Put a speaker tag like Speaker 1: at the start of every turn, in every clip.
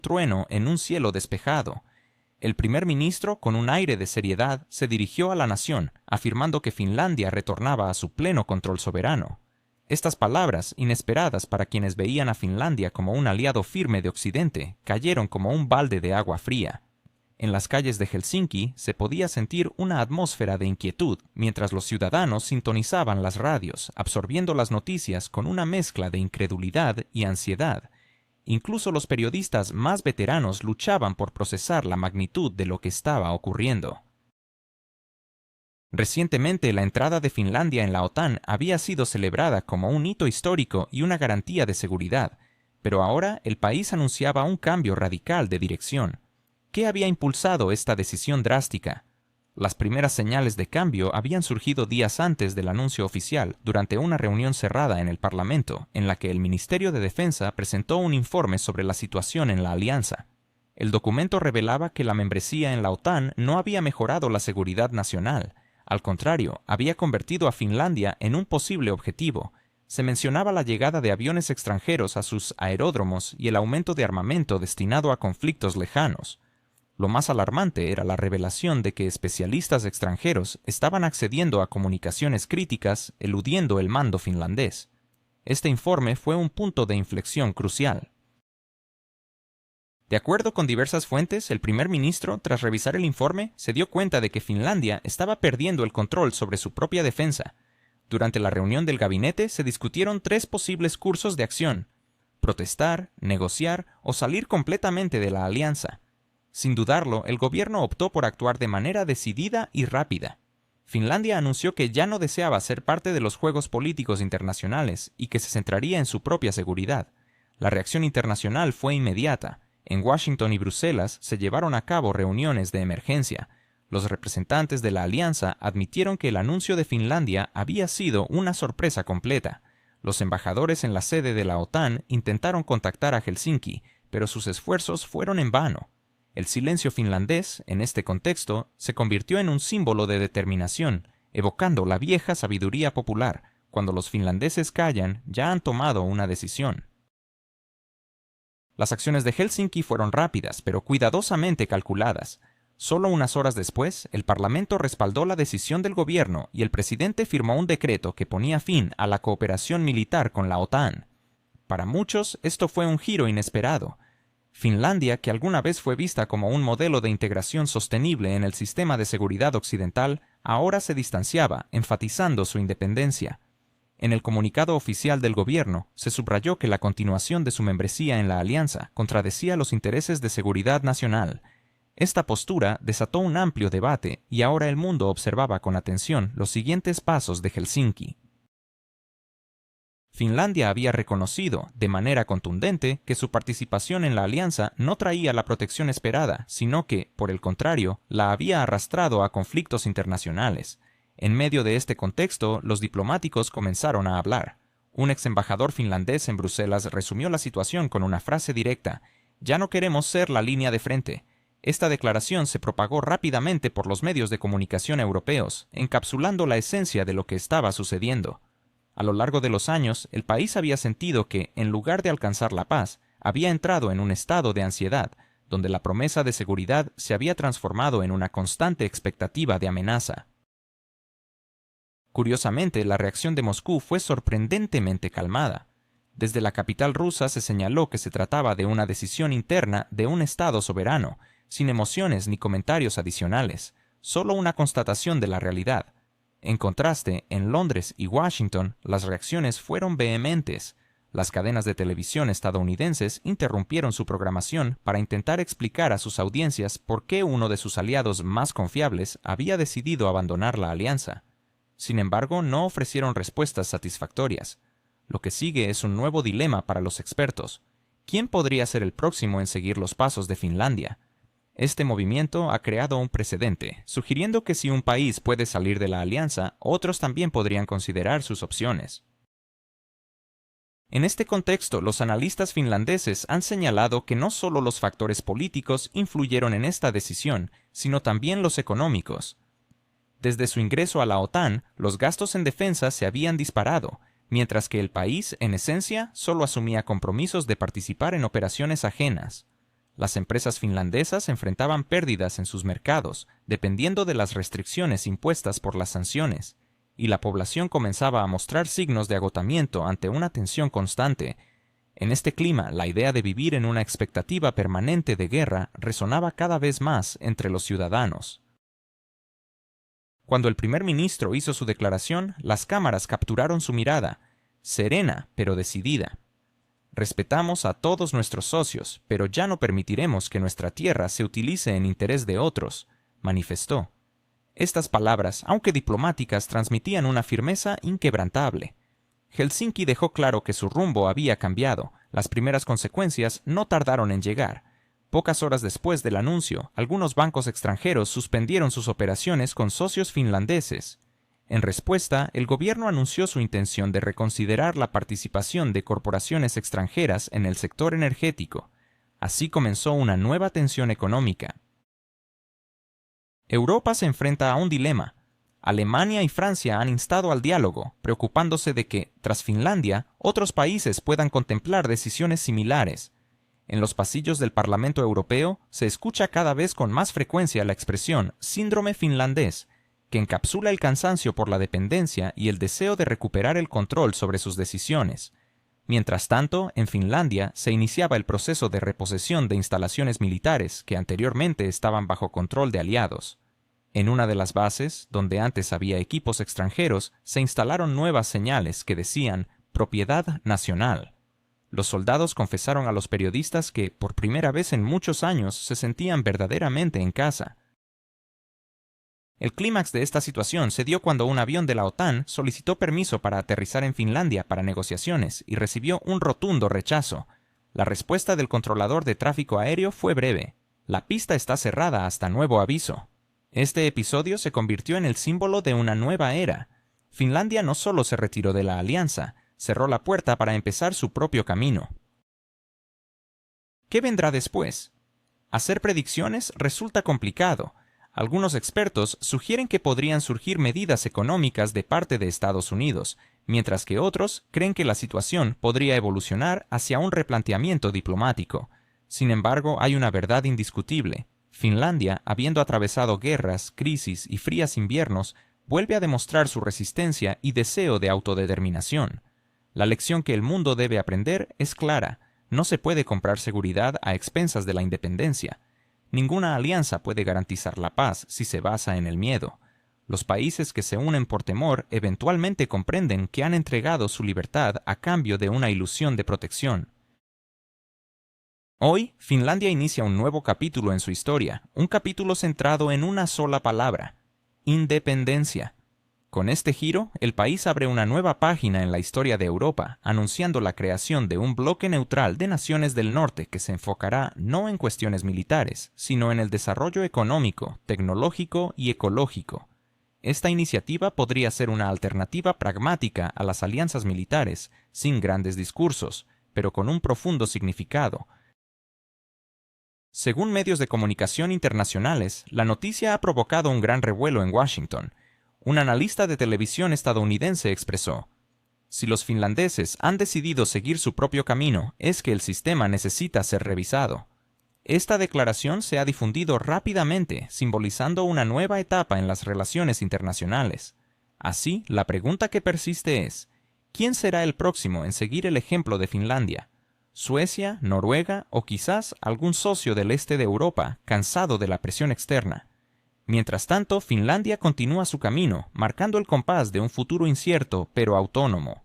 Speaker 1: trueno en un cielo despejado. El primer ministro, con un aire de seriedad, se dirigió a la nación, afirmando que Finlandia retornaba a su pleno control soberano. Estas palabras, inesperadas para quienes veían a Finlandia como un aliado firme de Occidente, cayeron como un balde de agua fría. En las calles de Helsinki se podía sentir una atmósfera de inquietud mientras los ciudadanos sintonizaban las radios, absorbiendo las noticias con una mezcla de incredulidad y ansiedad. Incluso los periodistas más veteranos luchaban por procesar la magnitud de lo que estaba ocurriendo. Recientemente, la entrada de Finlandia en la OTAN había sido celebrada como un hito histórico y una garantía de seguridad, pero ahora el país anunciaba un cambio radical de dirección. ¿Qué había impulsado esta decisión drástica? Las primeras señales de cambio habían surgido días antes del anuncio oficial, durante una reunión cerrada en el Parlamento, en la que el Ministerio de Defensa presentó un informe sobre la situación en la alianza. El documento revelaba que la membresía en la OTAN no había mejorado la seguridad nacional. Al contrario, había convertido a Finlandia en un posible objetivo. Se mencionaba la llegada de aviones extranjeros a sus aeródromos y el aumento de armamento destinado a conflictos lejanos. Lo más alarmante era la revelación de que especialistas extranjeros estaban accediendo a comunicaciones críticas, eludiendo el mando finlandés. Este informe fue un punto de inflexión crucial. De acuerdo con diversas fuentes, el primer ministro, tras revisar el informe, se dio cuenta de que Finlandia estaba perdiendo el control sobre su propia defensa. Durante la reunión del gabinete se discutieron 3 posibles cursos de acción: protestar, negociar o salir completamente de la alianza. Sin dudarlo, el gobierno optó por actuar de manera decidida y rápida. Finlandia anunció que ya no deseaba ser parte de los juegos políticos internacionales y que se centraría en su propia seguridad. La reacción internacional fue inmediata. En Washington y Bruselas se llevaron a cabo reuniones de emergencia. Los representantes de la alianza admitieron que el anuncio de Finlandia había sido una sorpresa completa. Los embajadores en la sede de la OTAN intentaron contactar a Helsinki, pero sus esfuerzos fueron en vano. El silencio finlandés, en este contexto, se convirtió en un símbolo de determinación, evocando la vieja sabiduría popular: cuando los finlandeses callan, ya han tomado una decisión. Las acciones de Helsinki fueron rápidas, pero cuidadosamente calculadas. Solo unas horas después, el Parlamento respaldó la decisión del gobierno y el presidente firmó un decreto que ponía fin a la cooperación militar con la OTAN. Para muchos, esto fue un giro inesperado. Finlandia, que alguna vez fue vista como un modelo de integración sostenible en el sistema de seguridad occidental, ahora se distanciaba, enfatizando su independencia. En el comunicado oficial del gobierno, se subrayó que la continuación de su membresía en la alianza contradecía los intereses de seguridad nacional. Esta postura desató un amplio debate y ahora el mundo observaba con atención los siguientes pasos de Helsinki. Finlandia había reconocido, de manera contundente, que su participación en la alianza no traía la protección esperada, sino que, por el contrario, la había arrastrado a conflictos internacionales. En medio de este contexto, los diplomáticos comenzaron a hablar. Un ex embajador finlandés en Bruselas resumió la situación con una frase directa: «Ya no queremos ser la línea de frente». Esta declaración se propagó rápidamente por los medios de comunicación europeos, encapsulando la esencia de lo que estaba sucediendo. A lo largo de los años, el país había sentido que, en lugar de alcanzar la paz, había entrado en un estado de ansiedad, donde la promesa de seguridad se había transformado en una constante expectativa de amenaza. Curiosamente, la reacción de Moscú fue sorprendentemente calmada. Desde la capital rusa se señaló que se trataba de una decisión interna de un Estado soberano, sin emociones ni comentarios adicionales, solo una constatación de la realidad. En contraste, en Londres y Washington, las reacciones fueron vehementes. Las cadenas de televisión estadounidenses interrumpieron su programación para intentar explicar a sus audiencias por qué uno de sus aliados más confiables había decidido abandonar la alianza. Sin embargo, no ofrecieron respuestas satisfactorias. Lo que sigue es un nuevo dilema para los expertos. ¿Quién podría ser el próximo en seguir los pasos de Finlandia? Este movimiento ha creado un precedente, sugiriendo que si un país puede salir de la alianza, otros también podrían considerar sus opciones. En este contexto, los analistas finlandeses han señalado que no solo los factores políticos influyeron en esta decisión, sino también los económicos. Desde su ingreso a la OTAN, los gastos en defensa se habían disparado, mientras que el país, en esencia, solo asumía compromisos de participar en operaciones ajenas. Las empresas finlandesas enfrentaban pérdidas en sus mercados, dependiendo de las restricciones impuestas por las sanciones, y la población comenzaba a mostrar signos de agotamiento ante una tensión constante. En este clima, la idea de vivir en una expectativa permanente de guerra resonaba cada vez más entre los ciudadanos. Cuando el primer ministro hizo su declaración, las cámaras capturaron su mirada, serena pero decidida. Respetamos a todos nuestros socios, pero ya no permitiremos que nuestra tierra se utilice en interés de otros, manifestó. Estas palabras, aunque diplomáticas, transmitían una firmeza inquebrantable. Helsinki dejó claro que su rumbo había cambiado. Las primeras consecuencias no tardaron en llegar. Pocas horas después del anuncio, algunos bancos extranjeros suspendieron sus operaciones con socios finlandeses. En respuesta, el gobierno anunció su intención de reconsiderar la participación de corporaciones extranjeras en el sector energético. Así comenzó una nueva tensión económica. Europa se enfrenta a un dilema. Alemania y Francia han instado al diálogo, preocupándose de que, tras Finlandia, otros países puedan contemplar decisiones similares. En los pasillos del Parlamento Europeo se escucha cada vez con más frecuencia la expresión síndrome finlandés, que encapsula el cansancio por la dependencia y el deseo de recuperar el control sobre sus decisiones. Mientras tanto, en Finlandia se iniciaba el proceso de reposesión de instalaciones militares que anteriormente estaban bajo control de aliados. En una de las bases, donde antes había equipos extranjeros, se instalaron nuevas señales que decían «propiedad nacional». Los soldados confesaron a los periodistas que, por primera vez en muchos años, se sentían verdaderamente en casa. El clímax de esta situación se dio cuando un avión de la OTAN solicitó permiso para aterrizar en Finlandia para negociaciones y recibió un rotundo rechazo. La respuesta del controlador de tráfico aéreo fue breve. La pista está cerrada hasta nuevo aviso. Este episodio se convirtió en el símbolo de una nueva era. Finlandia no solo se retiró de la alianza, cerró la puerta para empezar su propio camino. ¿Qué vendrá después? Hacer predicciones resulta complicado. Algunos expertos sugieren que podrían surgir medidas económicas de parte de Estados Unidos, mientras que otros creen que la situación podría evolucionar hacia un replanteamiento diplomático. Sin embargo, hay una verdad indiscutible. Finlandia, habiendo atravesado guerras, crisis y fríos inviernos, vuelve a demostrar su resistencia y deseo de autodeterminación. La lección que el mundo debe aprender es clara: no se puede comprar seguridad a expensas de la independencia. Ninguna alianza puede garantizar la paz si se basa en el miedo. Los países que se unen por temor eventualmente comprenden que han entregado su libertad a cambio de una ilusión de protección. Hoy, Finlandia inicia un nuevo capítulo en su historia, un capítulo centrado en una sola palabra: independencia. Con este giro, el país abre una nueva página en la historia de Europa, anunciando la creación de un bloque neutral de naciones del norte que se enfocará no en cuestiones militares, sino en el desarrollo económico, tecnológico y ecológico. Esta iniciativa podría ser una alternativa pragmática a las alianzas militares, sin grandes discursos, pero con un profundo significado. Según medios de comunicación internacionales, la noticia ha provocado un gran revuelo en Washington. Un analista de televisión estadounidense expresó: si los finlandeses han decidido seguir su propio camino, es que el sistema necesita ser revisado. Esta declaración se ha difundido rápidamente, simbolizando una nueva etapa en las relaciones internacionales. Así, la pregunta que persiste es: ¿quién será el próximo en seguir el ejemplo de Finlandia? ¿Suecia, Noruega o quizás algún socio del este de Europa, cansado de la presión externa? Mientras tanto, Finlandia continúa su camino, marcando el compás de un futuro incierto pero autónomo.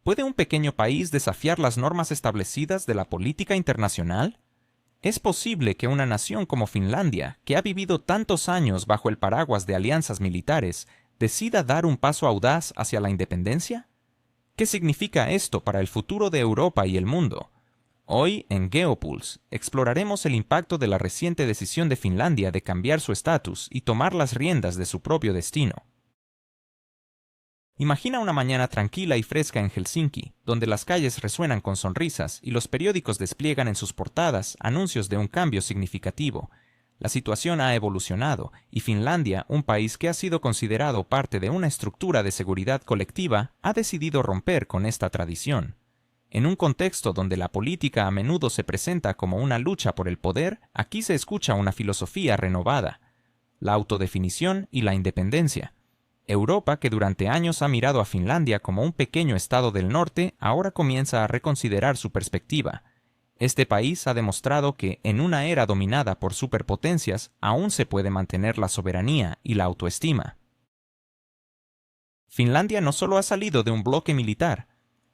Speaker 1: ¿Puede un pequeño país desafiar las normas establecidas de la política internacional? ¿Es posible que una nación como Finlandia, que ha vivido tantos años bajo el paraguas de alianzas militares, decida dar un paso audaz hacia la independencia? ¿Qué significa esto para el futuro de Europa y el mundo? Hoy, en Geopulse, exploraremos el impacto de la reciente decisión de Finlandia de cambiar su estatus y tomar las riendas de su propio destino. Imagina una mañana tranquila y fresca en Helsinki, donde las calles resuenan con sonrisas y los periódicos despliegan en sus portadas anuncios de un cambio significativo. La situación ha evolucionado y Finlandia, un país que ha sido considerado parte de una estructura de seguridad colectiva, ha decidido romper con esta tradición. En un contexto donde la política a menudo se presenta como una lucha por el poder, aquí se escucha una filosofía renovada: la autodefinición y la independencia. Europa, que durante años ha mirado a Finlandia como un pequeño estado del norte, ahora comienza a reconsiderar su perspectiva. Este país ha demostrado que, en una era dominada por superpotencias, aún se puede mantener la soberanía y la autoestima. Finlandia no solo ha salido de un bloque militar,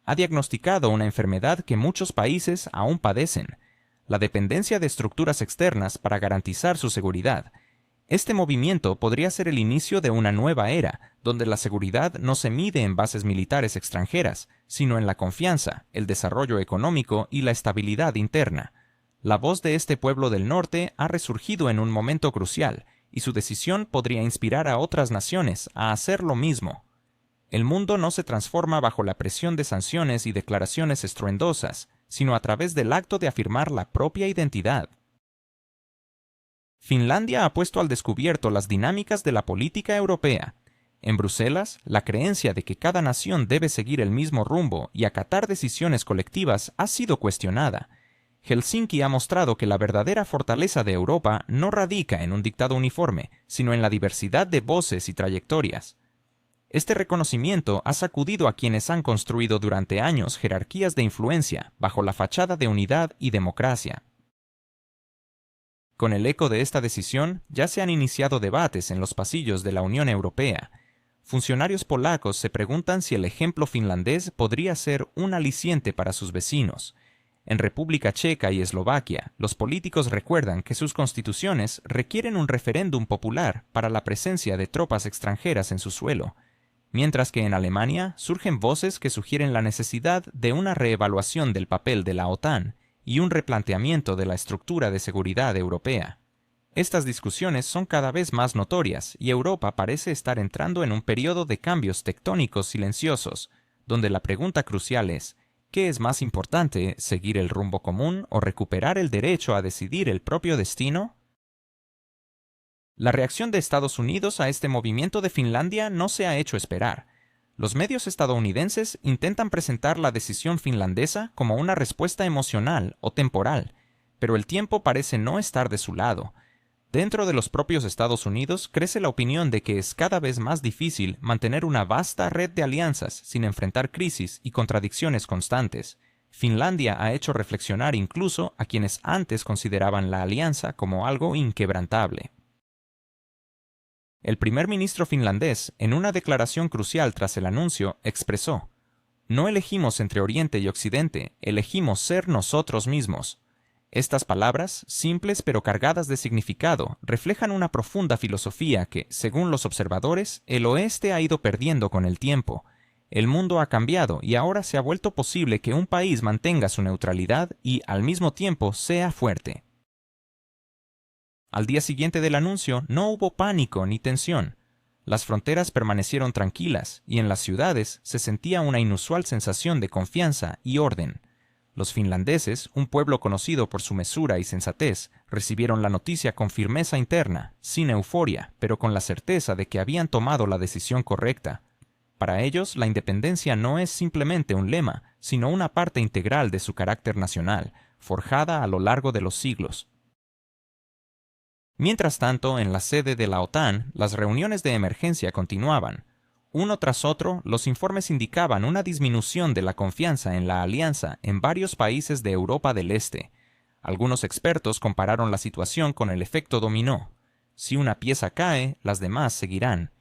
Speaker 1: ha diagnosticado una enfermedad que muchos países aún padecen: la dependencia de estructuras externas para garantizar su seguridad. Este movimiento podría ser el inicio de una nueva era, donde la seguridad no se mide en bases militares extranjeras, sino en la confianza, el desarrollo económico y la estabilidad interna. La voz de este pueblo del norte ha resurgido en un momento crucial, y su decisión podría inspirar a otras naciones a hacer lo mismo. El mundo no se transforma bajo la presión de sanciones y declaraciones estruendosas, sino a través del acto de afirmar la propia identidad. Finlandia ha puesto al descubierto las dinámicas de la política europea. En Bruselas, la creencia de que cada nación debe seguir el mismo rumbo y acatar decisiones colectivas ha sido cuestionada. Helsinki ha mostrado que la verdadera fortaleza de Europa no radica en un dictado uniforme, sino en la diversidad de voces y trayectorias. Este reconocimiento ha sacudido a quienes han construido durante años jerarquías de influencia bajo la fachada de unidad y democracia. Con el eco de esta decisión, ya se han iniciado debates en los pasillos de la Unión Europea. Funcionarios polacos se preguntan si el ejemplo finlandés podría ser un aliciente para sus vecinos. En República Checa y Eslovaquia, los políticos recuerdan que sus constituciones requieren un referéndum popular para la presencia de tropas extranjeras en su suelo, mientras que en Alemania surgen voces que sugieren la necesidad de una reevaluación del papel de la OTAN y un replanteamiento de la estructura de seguridad europea. Estas discusiones son cada vez más notorias y Europa parece estar entrando en un periodo de cambios tectónicos silenciosos, donde la pregunta crucial es: ¿qué es más importante, seguir el rumbo común o recuperar el derecho a decidir el propio destino? La reacción de Estados Unidos a este movimiento de Finlandia no se ha hecho esperar. Los medios estadounidenses intentan presentar la decisión finlandesa como una respuesta emocional o temporal, pero el tiempo parece no estar de su lado. Dentro de los propios Estados Unidos crece la opinión de que es cada vez más difícil mantener una vasta red de alianzas sin enfrentar crisis y contradicciones constantes. Finlandia ha hecho reflexionar incluso a quienes antes consideraban la alianza como algo inquebrantable. El primer ministro finlandés, en una declaración crucial tras el anuncio, expresó: «No elegimos entre Oriente y Occidente, elegimos ser nosotros mismos». Estas palabras, simples pero cargadas de significado, reflejan una profunda filosofía que, según los observadores, el Oeste ha ido perdiendo con el tiempo. El mundo ha cambiado y ahora se ha vuelto posible que un país mantenga su neutralidad y, al mismo tiempo, sea fuerte. Al día siguiente del anuncio no hubo pánico ni tensión. Las fronteras permanecieron tranquilas y en las ciudades se sentía una inusual sensación de confianza y orden. Los finlandeses, un pueblo conocido por su mesura y sensatez, recibieron la noticia con firmeza interna, sin euforia, pero con la certeza de que habían tomado la decisión correcta. Para ellos, la independencia no es simplemente un lema, sino una parte integral de su carácter nacional, forjada a lo largo de los siglos. Mientras tanto, en la sede de la OTAN, las reuniones de emergencia continuaban. Uno tras otro, los informes indicaban una disminución de la confianza en la alianza en varios países de Europa del Este. Algunos expertos compararon la situación con el efecto dominó. Si una pieza cae, las demás seguirán.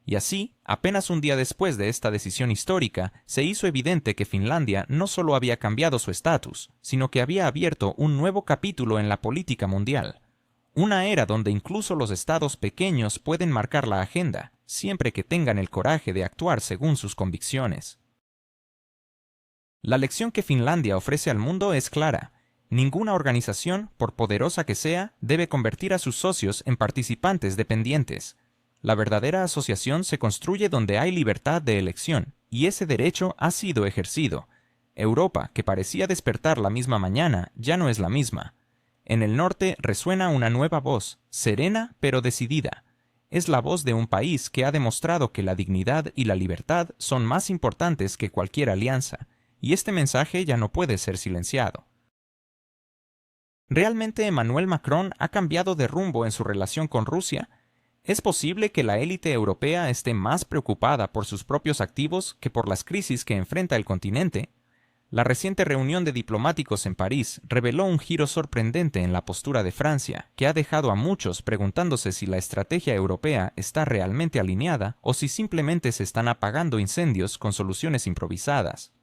Speaker 1: Y así, apenas un día después de esta decisión histórica, se hizo evidente que Finlandia no solo había cambiado su estatus, sino que había abierto un nuevo capítulo en la política mundial. Una era donde incluso los estados pequeños pueden marcar la agenda, siempre que tengan el coraje de actuar según sus convicciones. La lección que Finlandia ofrece al mundo es clara. Ninguna organización, por poderosa que sea, debe convertir a sus socios en participantes dependientes. La verdadera asociación se construye donde hay libertad de elección, y ese derecho ha sido ejercido. Europa, que parecía despertar la misma mañana, ya no es la misma. En el norte resuena una nueva voz, serena pero decidida. Es la voz de un país que ha demostrado que la dignidad y la libertad son más importantes que cualquier alianza. y este mensaje ya no puede ser silenciado. ¿Realmente Emmanuel Macron ha cambiado de rumbo en su relación con Rusia? ¿Es posible que la élite europea esté más preocupada por sus propios activos que por las crisis que enfrenta el continente? La reciente reunión de diplomáticos en París reveló un giro sorprendente en la postura de Francia, que ha dejado a muchos preguntándose si la estrategia europea está realmente alineada o si simplemente se están apagando incendios con soluciones improvisadas.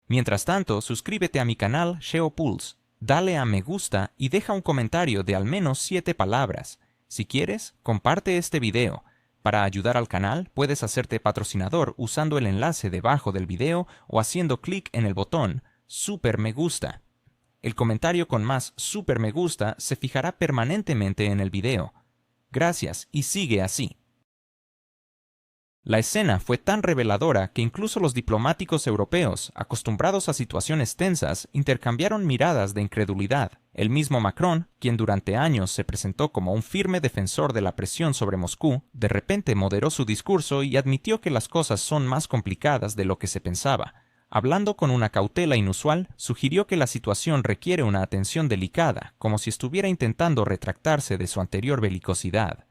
Speaker 1: Mientras tanto, suscríbete a mi canal Geopulse, dale a me gusta y deja un comentario de al menos 7 palabras. Si quieres, comparte este video. Para ayudar al canal, puedes hacerte patrocinador usando el enlace debajo del video o haciendo clic en el botón Super Me Gusta. El comentario con más Super Me Gusta se fijará permanentemente en el video. Gracias y sigue así. La escena fue tan reveladora que incluso los diplomáticos europeos, acostumbrados a situaciones tensas, intercambiaron miradas de incredulidad. El mismo Macron, quien durante años se presentó como un firme defensor de la presión sobre Moscú, de repente moderó su discurso y admitió que las cosas son más complicadas de lo que se pensaba. Hablando con una cautela inusual, sugirió que la situación requiere una atención delicada, como si estuviera intentando retractarse de su anterior belicosidad.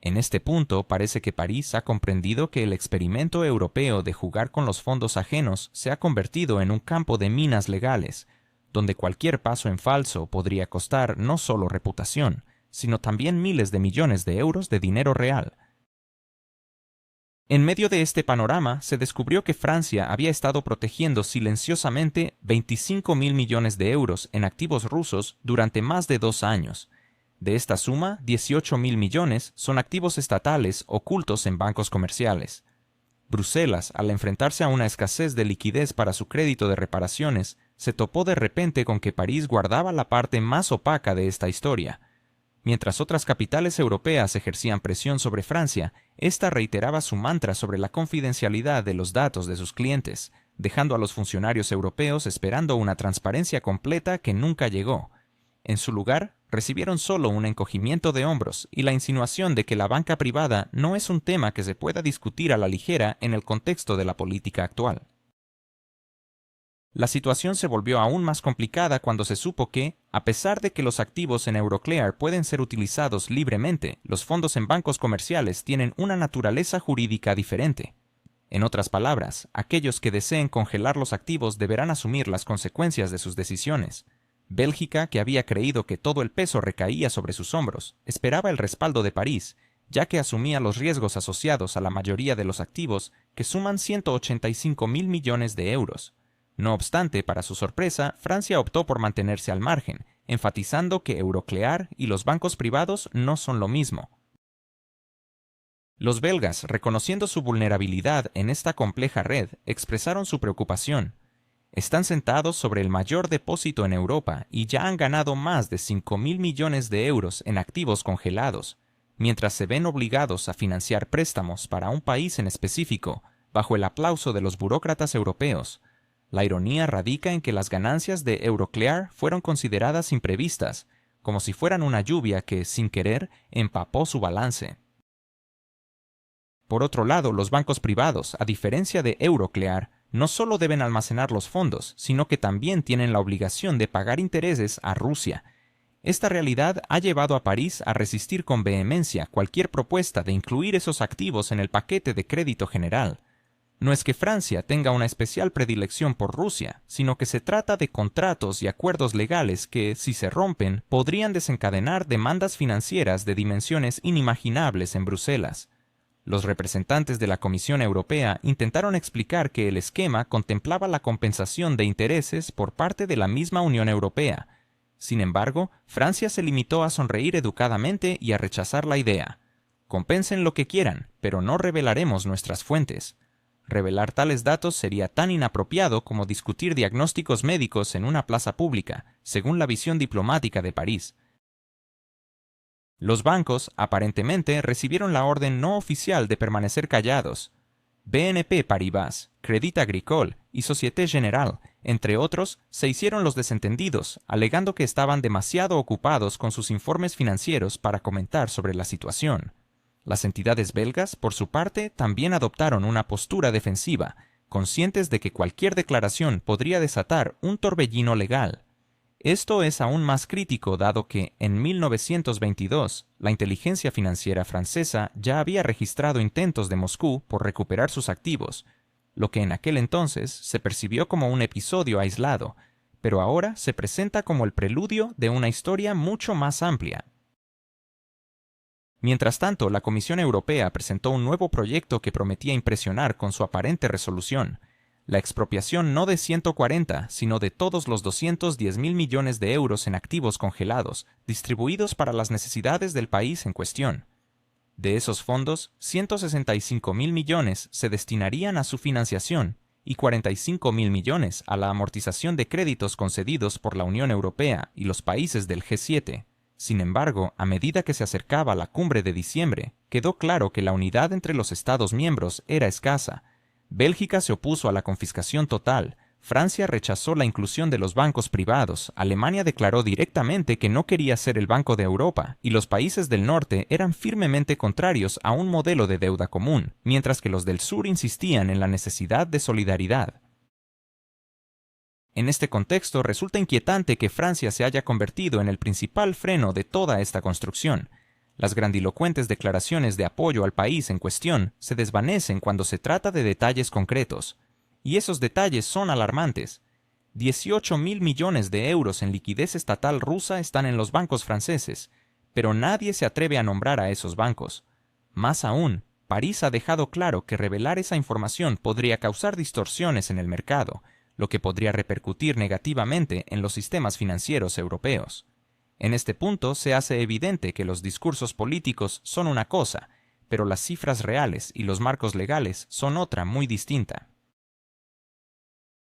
Speaker 1: En este punto parece que París ha comprendido que el experimento europeo de jugar con los fondos ajenos se ha convertido en un campo de minas legales, donde cualquier paso en falso podría costar no solo reputación, sino también miles de millones de euros de dinero real. En medio de este panorama, se descubrió que Francia había estado protegiendo silenciosamente 25.000 millones de euros en activos rusos durante más de 2 años. De esta suma, 18.000 millones son activos estatales ocultos en bancos comerciales. Bruselas, al enfrentarse a una escasez de liquidez para su crédito de reparaciones, se topó de repente con que París guardaba la parte más opaca de esta historia. Mientras otras capitales europeas ejercían presión sobre Francia, ésta reiteraba su mantra sobre la confidencialidad de los datos de sus clientes, dejando a los funcionarios europeos esperando una transparencia completa que nunca llegó. En su lugar, recibieron solo un encogimiento de hombros y la insinuación de que la banca privada no es un tema que se pueda discutir a la ligera en el contexto de la política actual. La situación se volvió aún más complicada cuando se supo que, a pesar de que los activos en Euroclear pueden ser utilizados libremente, los fondos en bancos comerciales tienen una naturaleza jurídica diferente. En otras palabras, aquellos que deseen congelar los activos deberán asumir las consecuencias de sus decisiones. Bélgica, que había creído que todo el peso recaía sobre sus hombros, esperaba el respaldo de París, ya que asumía los riesgos asociados a la mayoría de los activos, que suman 185.000 millones de euros. No obstante, para su sorpresa, Francia optó por mantenerse al margen, enfatizando que Euroclear y los bancos privados no son lo mismo. Los belgas, reconociendo su vulnerabilidad en esta compleja red, expresaron su preocupación. Están sentados sobre el mayor depósito en Europa y ya han ganado más de 5.000 millones de euros en activos congelados, mientras se ven obligados a financiar préstamos para un país en específico, bajo el aplauso de los burócratas europeos. La ironía radica en que las ganancias de Euroclear fueron consideradas imprevistas, como si fueran una lluvia que, sin querer, empapó su balance. Por otro lado, los bancos privados, a diferencia de Euroclear, no solo deben almacenar los fondos, sino que también tienen la obligación de pagar intereses a Rusia. Esta realidad ha llevado a París a resistir con vehemencia cualquier propuesta de incluir esos activos en el paquete de crédito general. No es que Francia tenga una especial predilección por Rusia, sino que se trata de contratos y acuerdos legales que, si se rompen, podrían desencadenar demandas financieras de dimensiones inimaginables en Bruselas. Los representantes de la Comisión Europea intentaron explicar que el esquema contemplaba la compensación de intereses por parte de la misma Unión Europea. Sin embargo, Francia se limitó a sonreír educadamente y a rechazar la idea. Compensen lo que quieran, pero no revelaremos nuestras fuentes. Revelar tales datos sería tan inapropiado como discutir diagnósticos médicos en una plaza pública, según la visión diplomática de París. Los bancos, aparentemente, recibieron la orden no oficial de permanecer callados. BNP Paribas, Crédit Agricole y Société Générale, entre otros, se hicieron los desentendidos, alegando que estaban demasiado ocupados con sus informes financieros para comentar sobre la situación. Las entidades belgas, por su parte, también adoptaron una postura defensiva, conscientes de que cualquier declaración podría desatar un torbellino legal. Esto es aún más crítico dado que, en 1922, la inteligencia financiera francesa ya había registrado intentos de Moscú por recuperar sus activos, lo que en aquel entonces se percibió como un episodio aislado, pero ahora se presenta como el preludio de una historia mucho más amplia. Mientras tanto, la Comisión Europea presentó un nuevo proyecto que prometía impresionar con su aparente resolución: la expropiación no de 140, sino de todos los 210.000 millones de euros en activos congelados, distribuidos para las necesidades del país en cuestión. De esos fondos, 165.000 millones se destinarían a su financiación y 45.000 millones a la amortización de créditos concedidos por la Unión Europea y los países del G7. Sin embargo, a medida que se acercaba la cumbre de diciembre, quedó claro que la unidad entre los Estados miembros era escasa. Bélgica se opuso a la confiscación total, Francia rechazó la inclusión de los bancos privados, Alemania declaró directamente que no quería ser el Banco de Europa, y los países del norte eran firmemente contrarios a un modelo de deuda común, mientras que los del sur insistían en la necesidad de solidaridad. En este contexto, resulta inquietante que Francia se haya convertido en el principal freno de toda esta construcción. Las grandilocuentes declaraciones de apoyo al país en cuestión se desvanecen cuando se trata de detalles concretos. Y esos detalles son alarmantes. 18.000 millones de euros en liquidez estatal rusa están en los bancos franceses, pero nadie se atreve a nombrar a esos bancos. Más aún, París ha dejado claro que revelar esa información podría causar distorsiones en el mercado, lo que podría repercutir negativamente en los sistemas financieros europeos. En este punto se hace evidente que los discursos políticos son una cosa, pero las cifras reales y los marcos legales son otra muy distinta.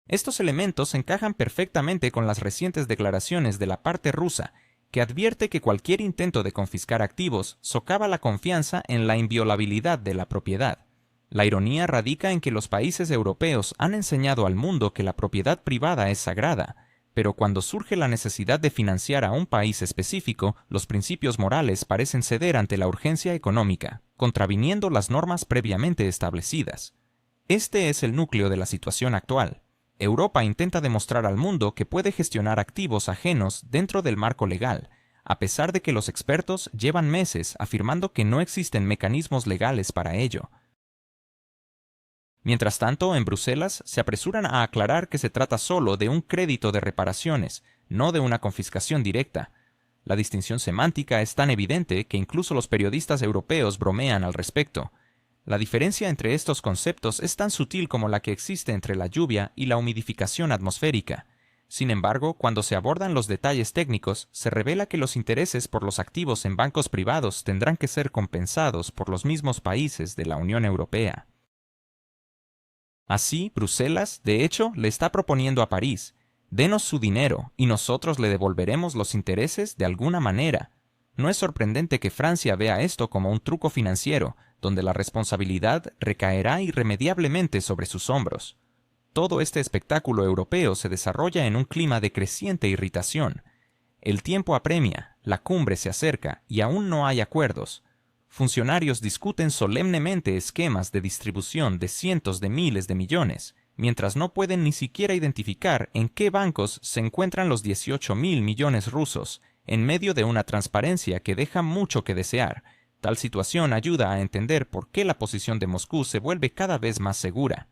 Speaker 1: Estos elementos encajan perfectamente con las recientes declaraciones de la parte rusa, que advierte que cualquier intento de confiscar activos socava la confianza en la inviolabilidad de la propiedad. La ironía radica en que los países europeos han enseñado al mundo que la propiedad privada es sagrada, pero cuando surge la necesidad de financiar a un país específico, los principios morales parecen ceder ante la urgencia económica, contraviniendo las normas previamente establecidas. Este es el núcleo de la situación actual. Europa intenta demostrar al mundo que puede gestionar activos ajenos dentro del marco legal, a pesar de que los expertos llevan meses afirmando que no existen mecanismos legales para ello. Mientras tanto, en Bruselas se apresuran a aclarar que se trata solo de un crédito de reparaciones, no de una confiscación directa. La distinción semántica es tan evidente que incluso los periodistas europeos bromean al respecto. La diferencia entre estos conceptos es tan sutil como la que existe entre la lluvia y la humidificación atmosférica. Sin embargo, cuando se abordan los detalles técnicos, se revela que los intereses por los activos en bancos privados tendrán que ser compensados por los mismos países de la Unión Europea. Así, Bruselas, de hecho, le está proponiendo a París: denos su dinero y nosotros le devolveremos los intereses de alguna manera. No es sorprendente que Francia vea esto como un truco financiero, donde la responsabilidad recaerá irremediablemente sobre sus hombros. Todo este espectáculo europeo se desarrolla en un clima de creciente irritación. El tiempo apremia, la cumbre se acerca y aún no hay acuerdos. Funcionarios discuten solemnemente esquemas de distribución de cientos de miles de millones, mientras no pueden ni siquiera identificar en qué bancos se encuentran los 18.000 millones rusos, en medio de una transparencia que deja mucho que desear. Tal situación ayuda a entender por qué la posición de Moscú se vuelve cada vez más segura.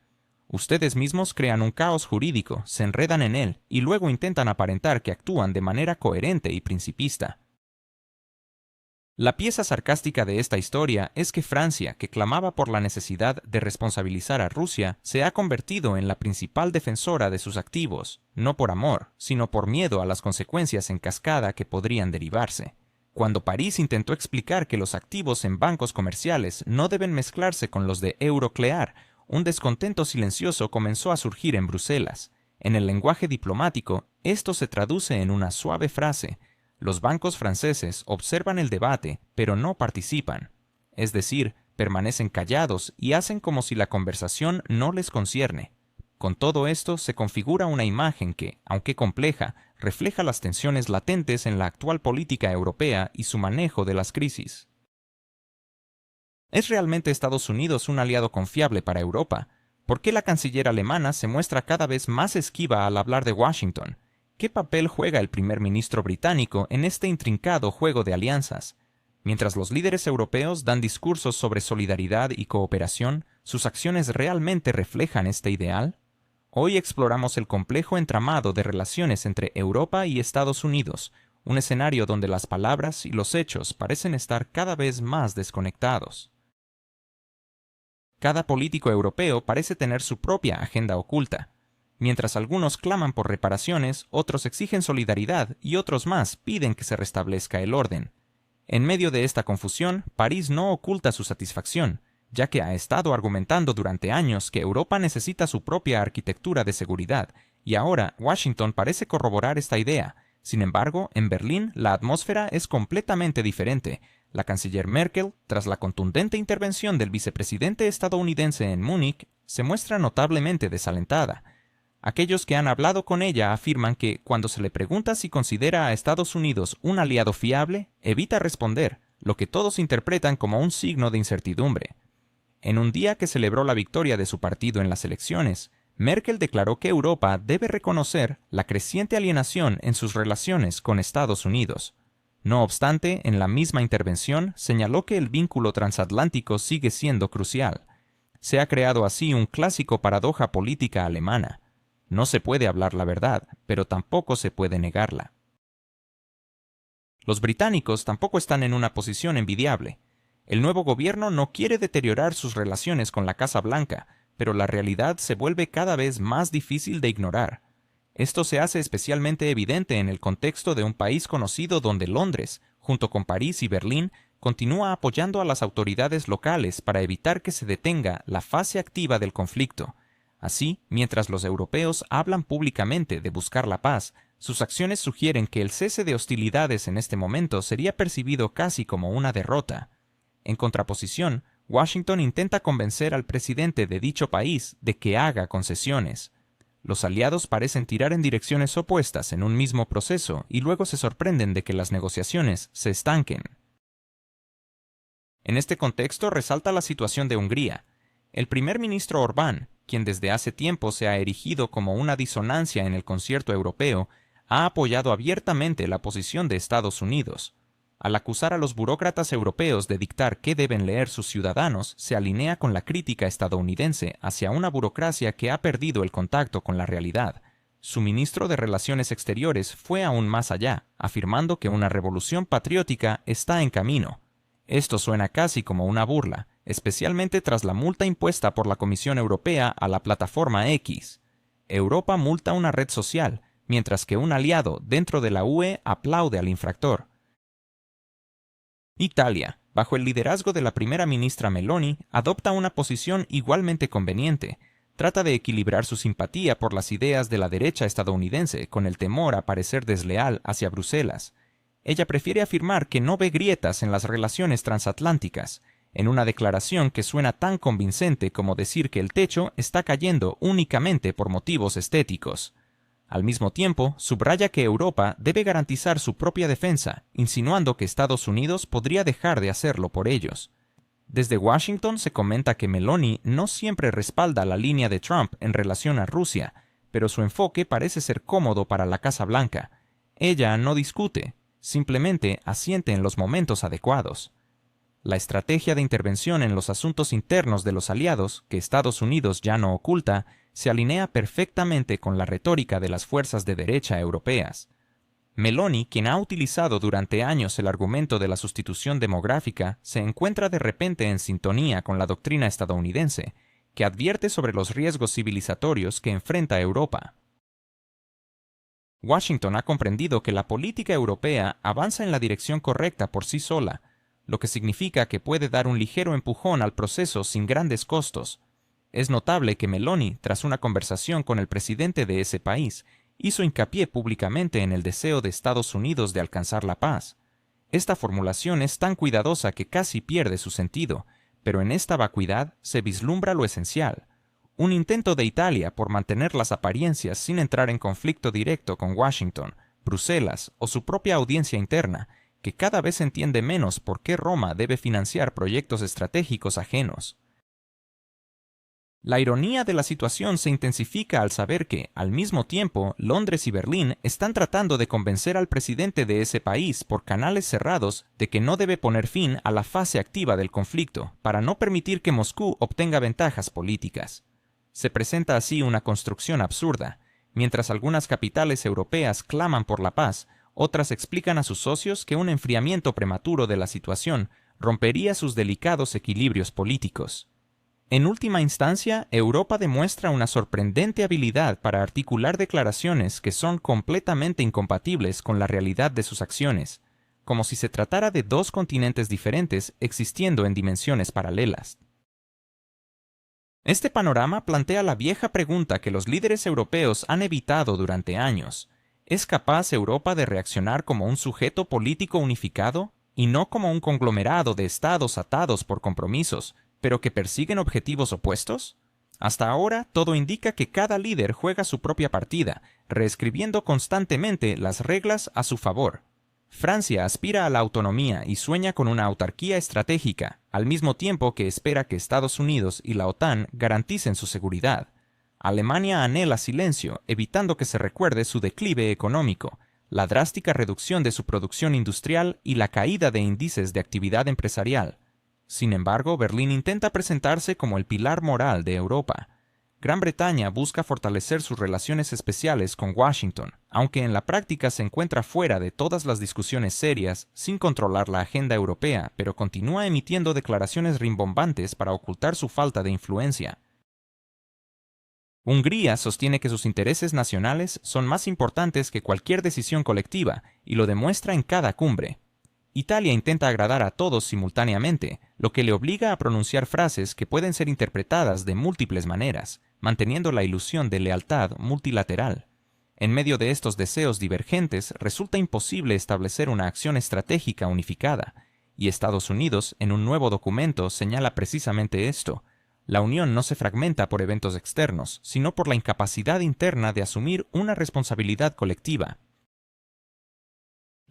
Speaker 1: Ustedes mismos crean un caos jurídico, se enredan en él y luego intentan aparentar que actúan de manera coherente y principista. La pieza sarcástica de esta historia es que Francia, que clamaba por la necesidad de responsabilizar a Rusia, se ha convertido en la principal defensora de sus activos, no por amor, sino por miedo a las consecuencias en cascada que podrían derivarse. Cuando París intentó explicar que los activos en bancos comerciales no deben mezclarse con los de Euroclear, un descontento silencioso comenzó a surgir en Bruselas. En el lenguaje diplomático, esto se traduce en una suave frase: los bancos franceses observan el debate, pero no participan. Es decir, permanecen callados y hacen como si la conversación no les concierne. Con todo esto se configura una imagen que, aunque compleja, refleja las tensiones latentes en la actual política europea y su manejo de las crisis. ¿Es realmente Estados Unidos un aliado confiable para Europa? ¿Por qué la canciller alemana se muestra cada vez más esquiva al hablar de Washington? ¿Qué papel juega el primer ministro británico en este intrincado juego de alianzas? Mientras los líderes europeos dan discursos sobre solidaridad y cooperación, ¿sus acciones realmente reflejan este ideal? Hoy exploramos el complejo entramado de relaciones entre Europa y Estados Unidos, un escenario donde las palabras y los hechos parecen estar cada vez más desconectados. Cada político europeo parece tener su propia agenda oculta. Mientras algunos claman por reparaciones, otros exigen solidaridad y otros más piden que se restablezca el orden. En medio de esta confusión, París no oculta su satisfacción, ya que ha estado argumentando durante años que Europa necesita su propia arquitectura de seguridad, y ahora Washington parece corroborar esta idea. Sin embargo, en Berlín la atmósfera es completamente diferente. La canciller Merkel, tras la contundente intervención del vicepresidente estadounidense en Múnich, se muestra notablemente desalentada. Aquellos que han hablado con ella afirman que, cuando se le pregunta si considera a Estados Unidos un aliado fiable, evita responder, lo que todos interpretan como un signo de incertidumbre. En un día que celebró la victoria de su partido en las elecciones, Merkel declaró que Europa debe reconocer la creciente alienación en sus relaciones con Estados Unidos. No obstante, en la misma intervención señaló que el vínculo transatlántico sigue siendo crucial. Se ha creado así un clásico paradoja política alemana. No se puede hablar la verdad, pero tampoco se puede negarla. Los británicos tampoco están en una posición envidiable. El nuevo gobierno no quiere deteriorar sus relaciones con la Casa Blanca, pero la realidad se vuelve cada vez más difícil de ignorar. Esto se hace especialmente evidente en el contexto de un país conocido donde Londres, junto con París y Berlín, continúa apoyando a las autoridades locales para evitar que se detenga la fase activa del conflicto. Así, mientras los europeos hablan públicamente de buscar la paz, sus acciones sugieren que el cese de hostilidades en este momento sería percibido casi como una derrota. En contraposición, Washington intenta convencer al presidente de dicho país de que haga concesiones. Los aliados parecen tirar en direcciones opuestas en un mismo proceso y luego se sorprenden de que las negociaciones se estanquen. En este contexto resalta la situación de Hungría. El primer ministro Orbán, quien desde hace tiempo se ha erigido como una disonancia en el concierto europeo, ha apoyado abiertamente la posición de Estados Unidos. Al acusar a los burócratas europeos de dictar qué deben leer sus ciudadanos, se alinea con la crítica estadounidense hacia una burocracia que ha perdido el contacto con la realidad. Su ministro de Relaciones Exteriores fue aún más allá, afirmando que una revolución patriótica está en camino. Esto suena casi como una burla, especialmente tras la multa impuesta por la Comisión Europea a la plataforma X. Europa multa una red social, mientras que un aliado dentro de la UE aplaude al infractor. Italia, bajo el liderazgo de la primera ministra Meloni, adopta una posición igualmente conveniente. Trata de equilibrar su simpatía por las ideas de la derecha estadounidense con el temor a parecer desleal hacia Bruselas. Ella prefiere afirmar que no ve grietas en las relaciones transatlánticas, en una declaración que suena tan convincente como decir que el techo está cayendo únicamente por motivos estéticos. Al mismo tiempo, subraya que Europa debe garantizar su propia defensa, insinuando que Estados Unidos podría dejar de hacerlo por ellos. Desde Washington se comenta que Meloni no siempre respalda la línea de Trump en relación a Rusia, pero su enfoque parece ser cómodo para la Casa Blanca. Ella no discute, simplemente asiente en los momentos adecuados. La estrategia de intervención en los asuntos internos de los aliados, que Estados Unidos ya no oculta, se alinea perfectamente con la retórica de las fuerzas de derecha europeas. Meloni, quien ha utilizado durante años el argumento de la sustitución demográfica, se encuentra de repente en sintonía con la doctrina estadounidense, que advierte sobre los riesgos civilizatorios que enfrenta Europa. Washington ha comprendido que la política europea avanza en la dirección correcta por sí sola, lo que significa que puede dar un ligero empujón al proceso sin grandes costos. Es notable que Meloni, tras una conversación con el presidente de ese país, hizo hincapié públicamente en el deseo de Estados Unidos de alcanzar la paz. Esta formulación es tan cuidadosa que casi pierde su sentido, pero en esta vacuidad se vislumbra lo esencial. Un intento de Italia por mantener las apariencias sin entrar en conflicto directo con Washington, Bruselas o su propia audiencia interna, que cada vez entiende menos por qué Roma debe financiar proyectos estratégicos ajenos. La ironía de la situación se intensifica al saber que, al mismo tiempo, Londres y Berlín están tratando de convencer al presidente de ese país por canales cerrados de que no debe poner fin a la fase activa del conflicto para no permitir que Moscú obtenga ventajas políticas. Se presenta así una construcción absurda. Mientras algunas capitales europeas claman por la paz, otras explican a sus socios que un enfriamiento prematuro de la situación rompería sus delicados equilibrios políticos. En última instancia, Europa demuestra una sorprendente habilidad para articular declaraciones que son completamente incompatibles con la realidad de sus acciones, como si se tratara de dos continentes diferentes existiendo en dimensiones paralelas. Este panorama plantea la vieja pregunta que los líderes europeos han evitado durante años. ¿Es capaz Europa de reaccionar como un sujeto político unificado y no como un conglomerado de estados atados por compromisos, pero que persiguen objetivos opuestos? Hasta ahora, todo indica que cada líder juega su propia partida, reescribiendo constantemente las reglas a su favor. Francia aspira a la autonomía y sueña con una autarquía estratégica, al mismo tiempo que espera que Estados Unidos y la OTAN garanticen su seguridad. Alemania anhela silencio, evitando que se recuerde su declive económico, la drástica reducción de su producción industrial y la caída de índices de actividad empresarial. Sin embargo, Berlín intenta presentarse como el pilar moral de Europa. Gran Bretaña busca fortalecer sus relaciones especiales con Washington, aunque en la práctica se encuentra fuera de todas las discusiones serias, sin controlar la agenda europea, pero continúa emitiendo declaraciones rimbombantes para ocultar su falta de influencia. Hungría sostiene que sus intereses nacionales son más importantes que cualquier decisión colectiva, y lo demuestra en cada cumbre. Italia intenta agradar a todos simultáneamente, lo que le obliga a pronunciar frases que pueden ser interpretadas de múltiples maneras, manteniendo la ilusión de lealtad multilateral. En medio de estos deseos divergentes, resulta imposible establecer una acción estratégica unificada, y Estados Unidos, en un nuevo documento, señala precisamente esto. La Unión no se fragmenta por eventos externos, sino por la incapacidad interna de asumir una responsabilidad colectiva.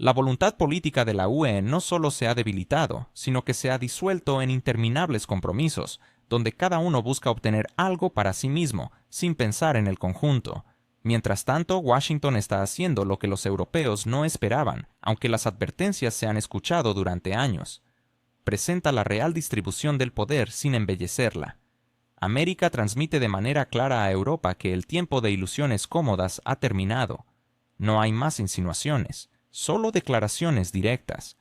Speaker 1: La voluntad política de la UE no solo se ha debilitado, sino que se ha disuelto en interminables compromisos, donde cada uno busca obtener algo para sí mismo, sin pensar en el conjunto. Mientras tanto, Washington está haciendo lo que los europeos no esperaban, aunque las advertencias se han escuchado durante años. Presenta la real distribución del poder sin embellecerla. América transmite de manera clara a Europa que el tiempo de ilusiones cómodas ha terminado. No hay más insinuaciones, solo declaraciones directas.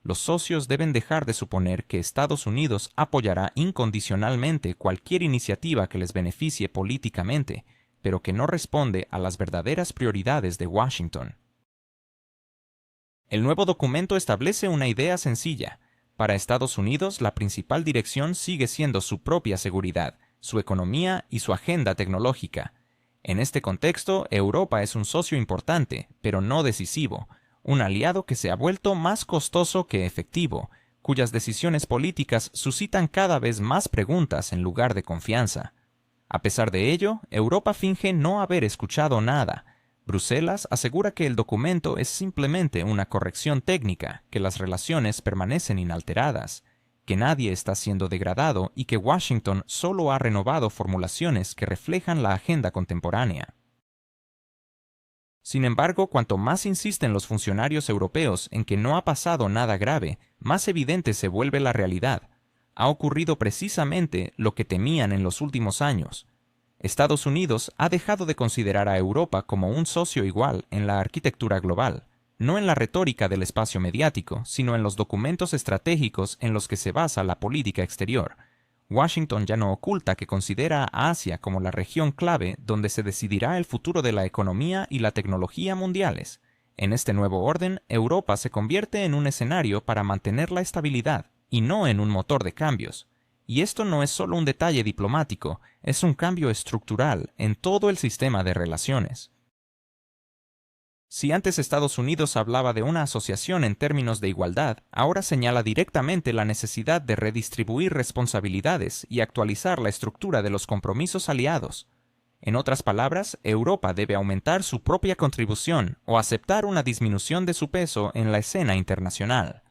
Speaker 1: Los socios deben dejar de suponer que Estados Unidos apoyará incondicionalmente cualquier iniciativa que les beneficie políticamente, pero que no responde a las verdaderas prioridades de Washington. El nuevo documento establece una idea sencilla. Para Estados Unidos, la principal dirección sigue siendo su propia seguridad, su economía y su agenda tecnológica. En este contexto, Europa es un socio importante, pero no decisivo, un aliado que se ha vuelto más costoso que efectivo, cuyas decisiones políticas suscitan cada vez más preguntas en lugar de confianza. A pesar de ello, Europa finge no haber escuchado nada. Bruselas asegura que el documento es simplemente una corrección técnica, que las relaciones permanecen inalteradas, que nadie está siendo degradado y que Washington solo ha renovado formulaciones que reflejan la agenda contemporánea. Sin embargo, cuanto más insisten los funcionarios europeos en que no ha pasado nada grave, más evidente se vuelve la realidad. Ha ocurrido precisamente lo que temían en los últimos años. Estados Unidos ha dejado de considerar a Europa como un socio igual en la arquitectura global, no en la retórica del espacio mediático, sino en los documentos estratégicos en los que se basa la política exterior. Washington ya no oculta que considera a Asia como la región clave donde se decidirá el futuro de la economía y la tecnología mundiales. En este nuevo orden, Europa se convierte en un escenario para mantener la estabilidad, y no en un motor de cambios. Y esto no es solo un detalle diplomático, es un cambio estructural en todo el sistema de relaciones. Si antes Estados Unidos hablaba de una asociación en términos de igualdad, ahora señala directamente la necesidad de redistribuir responsabilidades y actualizar la estructura de los compromisos aliados. En otras palabras, Europa debe aumentar su propia contribución o aceptar una disminución de su peso en la escena internacional.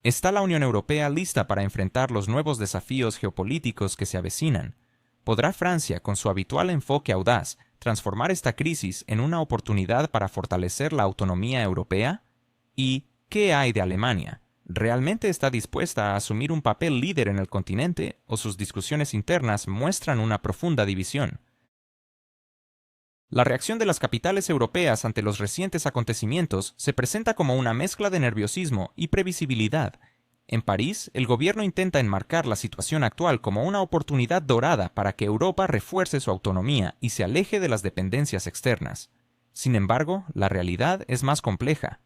Speaker 1: ¿Está la Unión Europea lista para enfrentar los nuevos desafíos geopolíticos que se avecinan? ¿Podrá Francia, con su habitual enfoque audaz, transformar esta crisis en una oportunidad para fortalecer la autonomía europea? ¿Y qué hay de Alemania? ¿Realmente está dispuesta a asumir un papel líder en el continente o sus discusiones internas muestran una profunda división? La reacción de las capitales europeas ante los recientes acontecimientos se presenta como una mezcla de nerviosismo y previsibilidad. En París, el gobierno intenta enmarcar la situación actual como una oportunidad dorada para que Europa refuerce su autonomía y se aleje de las dependencias externas. Sin embargo, la realidad es más compleja.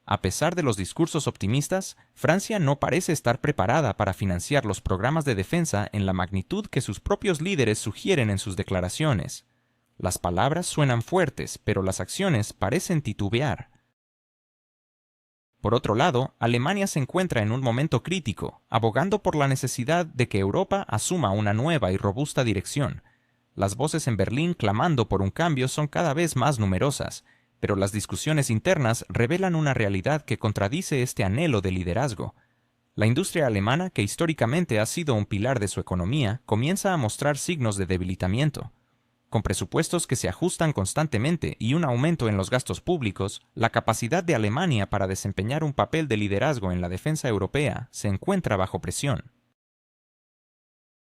Speaker 1: A pesar de los discursos optimistas, Francia no parece estar preparada para financiar los programas de defensa en la magnitud que sus propios líderes sugieren en sus declaraciones. Las palabras suenan fuertes, pero las acciones parecen titubear. Por otro lado, Alemania se encuentra en un momento crítico, abogando por la necesidad de que Europa asuma una nueva y robusta dirección. Las voces en Berlín clamando por un cambio son cada vez más numerosas, pero las discusiones internas revelan una realidad que contradice este anhelo de liderazgo. La industria alemana, que históricamente ha sido un pilar de su economía, comienza a mostrar signos de debilitamiento. Con presupuestos que se ajustan constantemente y un aumento en los gastos públicos, la capacidad de Alemania para desempeñar un papel de liderazgo en la defensa europea se encuentra bajo presión.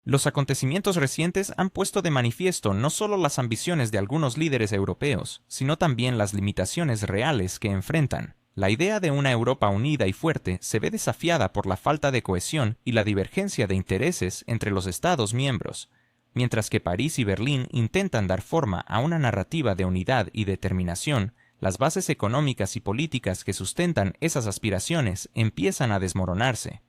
Speaker 1: Los acontecimientos recientes han puesto de manifiesto no solo las ambiciones de algunos líderes europeos, sino también las limitaciones reales que enfrentan. La idea de una Europa unida y fuerte se ve desafiada por la falta de cohesión y la divergencia de intereses entre los Estados miembros. Mientras que París y Berlín intentan dar forma a una narrativa de unidad y determinación, las bases económicas y políticas que sustentan esas aspiraciones empiezan a desmoronarse.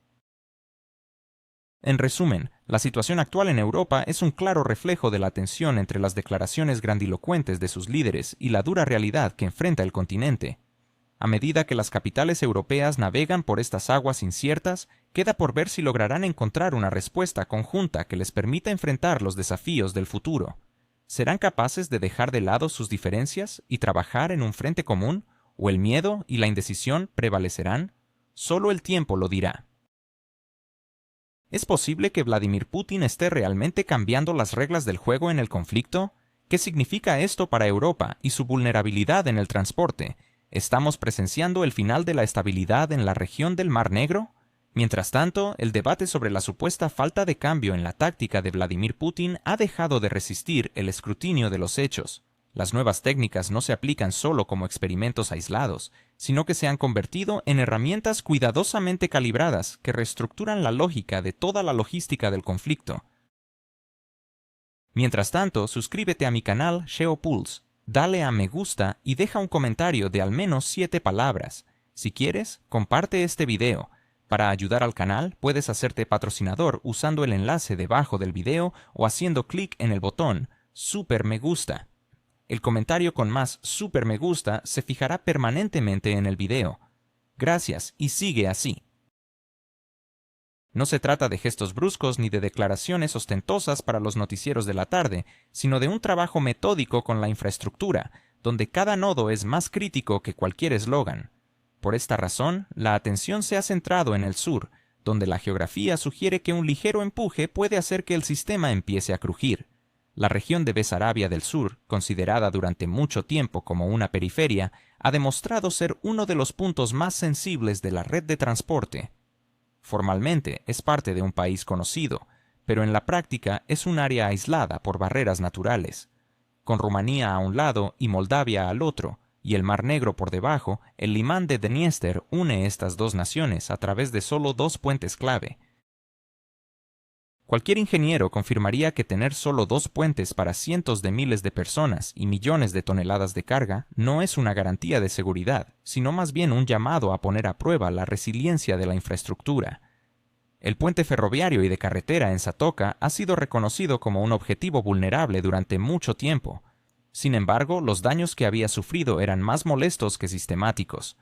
Speaker 1: En resumen, la situación actual en Europa es un claro reflejo de la tensión entre las declaraciones grandilocuentes de sus líderes y la dura realidad que enfrenta el continente. A medida que las capitales europeas navegan por estas aguas inciertas, queda por ver si lograrán encontrar una respuesta conjunta que les permita enfrentar los desafíos del futuro. ¿Serán capaces de dejar de lado sus diferencias y trabajar en un frente común, o el miedo y la indecisión prevalecerán? Solo el tiempo lo dirá. ¿Es posible que Vladimir Putin esté realmente cambiando las reglas del juego en el conflicto? ¿Qué significa esto para Europa y su vulnerabilidad en el transporte? ¿Estamos presenciando el final de la estabilidad en la región del Mar Negro? Mientras tanto, el debate sobre la supuesta falta de cambio en la táctica de Vladimir Putin ha dejado de resistir el escrutinio de los hechos. Las nuevas técnicas no se aplican solo como experimentos aislados, sino que se han convertido en herramientas cuidadosamente calibradas que reestructuran la lógica de toda la logística del conflicto. Mientras tanto, suscríbete a mi canal SheoPulse. Dale a me gusta y deja un comentario de al menos 7 palabras. Si quieres, comparte este video. Para ayudar al canal, puedes hacerte patrocinador usando el enlace debajo del video o haciendo clic en el botón Super Me Gusta. El comentario con más Super Me Gusta se fijará permanentemente en el video. Gracias y sigue así. No se trata de gestos bruscos ni de declaraciones ostentosas para los noticieros de la tarde, sino de un trabajo metódico con la infraestructura, donde cada nodo es más crítico que cualquier eslogan. Por esta razón, la atención se ha centrado en el sur, donde la geografía sugiere que un ligero empuje puede hacer que el sistema empiece a crujir. La región de Besarabia del Sur, considerada durante mucho tiempo como una periferia, ha demostrado ser uno de los puntos más sensibles de la red de transporte. Formalmente es parte de un país conocido, pero en la práctica es un área aislada por barreras naturales. Con Rumanía a un lado y Moldavia al otro, y el Mar Negro por debajo, el limán de Dniester une estas dos naciones a través de solo 2 puentes clave. Cualquier ingeniero confirmaría que tener solo 2 puentes para cientos de miles de personas y millones de toneladas de carga no es una garantía de seguridad, sino más bien un llamado a poner a prueba la resiliencia de la infraestructura. El puente ferroviario y de carretera en Satoca ha sido reconocido como un objetivo vulnerable durante mucho tiempo. Sin embargo, los daños que había sufrido eran más molestos que sistemáticos.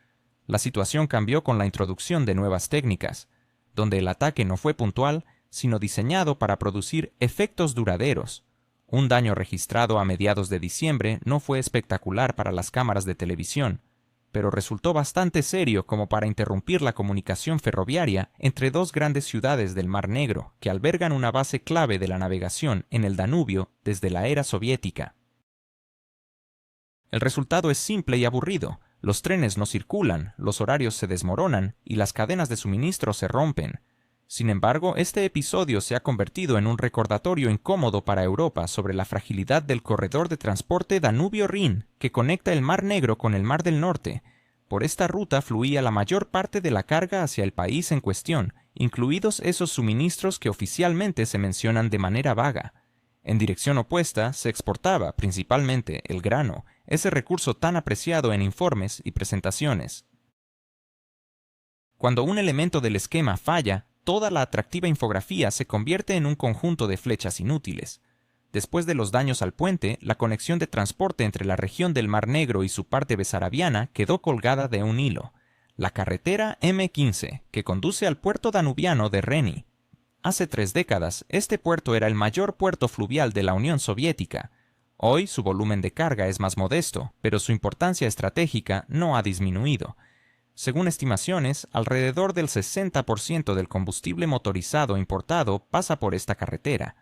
Speaker 1: La situación cambió con la introducción de nuevas técnicas, donde el ataque no fue puntual, sino diseñado para producir efectos duraderos. Un daño registrado a mediados de diciembre no fue espectacular para las cámaras de televisión, pero resultó bastante serio como para interrumpir la comunicación ferroviaria entre dos grandes ciudades del Mar Negro que albergan una base clave de la navegación en el Danubio desde la era soviética. El resultado es simple y aburrido. Los trenes no circulan, los horarios se desmoronan y las cadenas de suministro se rompen. Sin embargo, este episodio se ha convertido en un recordatorio incómodo para Europa sobre la fragilidad del corredor de transporte Danubio-Rin, que conecta el Mar Negro con el Mar del Norte. Por esta ruta fluía la mayor parte de la carga hacia el país en cuestión, incluidos esos suministros que oficialmente se mencionan de manera vaga. En dirección opuesta se exportaba, principalmente, el grano, ese recurso tan apreciado en informes y presentaciones. Cuando un elemento del esquema falla, toda la atractiva infografía se convierte en un conjunto de flechas inútiles. Después de los daños al puente, la conexión de transporte entre la región del Mar Negro y su parte besarabiana quedó colgada de un hilo: la carretera M15, que conduce al puerto danubiano de Reni. Hace 3 décadas, este puerto era el mayor puerto fluvial de la Unión Soviética. Hoy su volumen de carga es más modesto, pero su importancia estratégica no ha disminuido. Según estimaciones, alrededor del 60% del combustible motorizado importado pasa por esta carretera.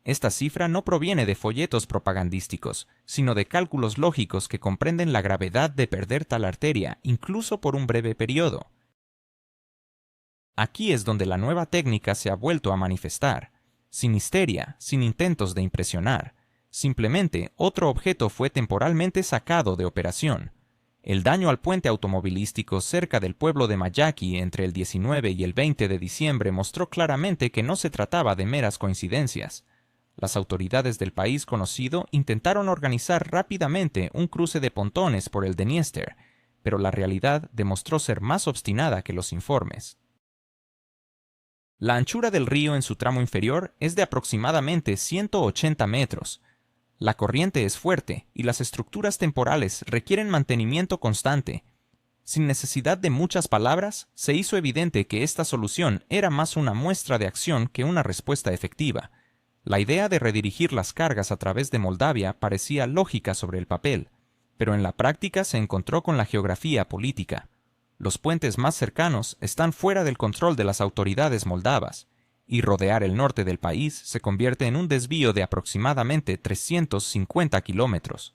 Speaker 1: Esta cifra no proviene de folletos propagandísticos, sino de cálculos lógicos que comprenden la gravedad de perder tal arteria, incluso por un breve periodo. Aquí es donde la nueva técnica se ha vuelto a manifestar, sin histeria, sin intentos de impresionar. Simplemente otro objeto fue temporalmente sacado de operación. El daño al puente automovilístico cerca del pueblo de Mayaki entre el 19 y el 20 de diciembre mostró claramente que no se trataba de meras coincidencias. Las autoridades del país conocido intentaron organizar rápidamente un cruce de pontones por el Dniester, pero la realidad demostró ser más obstinada que los informes. La anchura del río en su tramo inferior es de aproximadamente 180 metros. La corriente es fuerte y las estructuras temporales requieren mantenimiento constante. Sin necesidad de muchas palabras, se hizo evidente que esta solución era más una muestra de acción que una respuesta efectiva. La idea de redirigir las cargas a través de Moldavia parecía lógica sobre el papel, pero en la práctica se encontró con la geografía política. Los puentes más cercanos están fuera del control de las autoridades moldavas, y rodear el norte del país se convierte en un desvío de aproximadamente 350 kilómetros.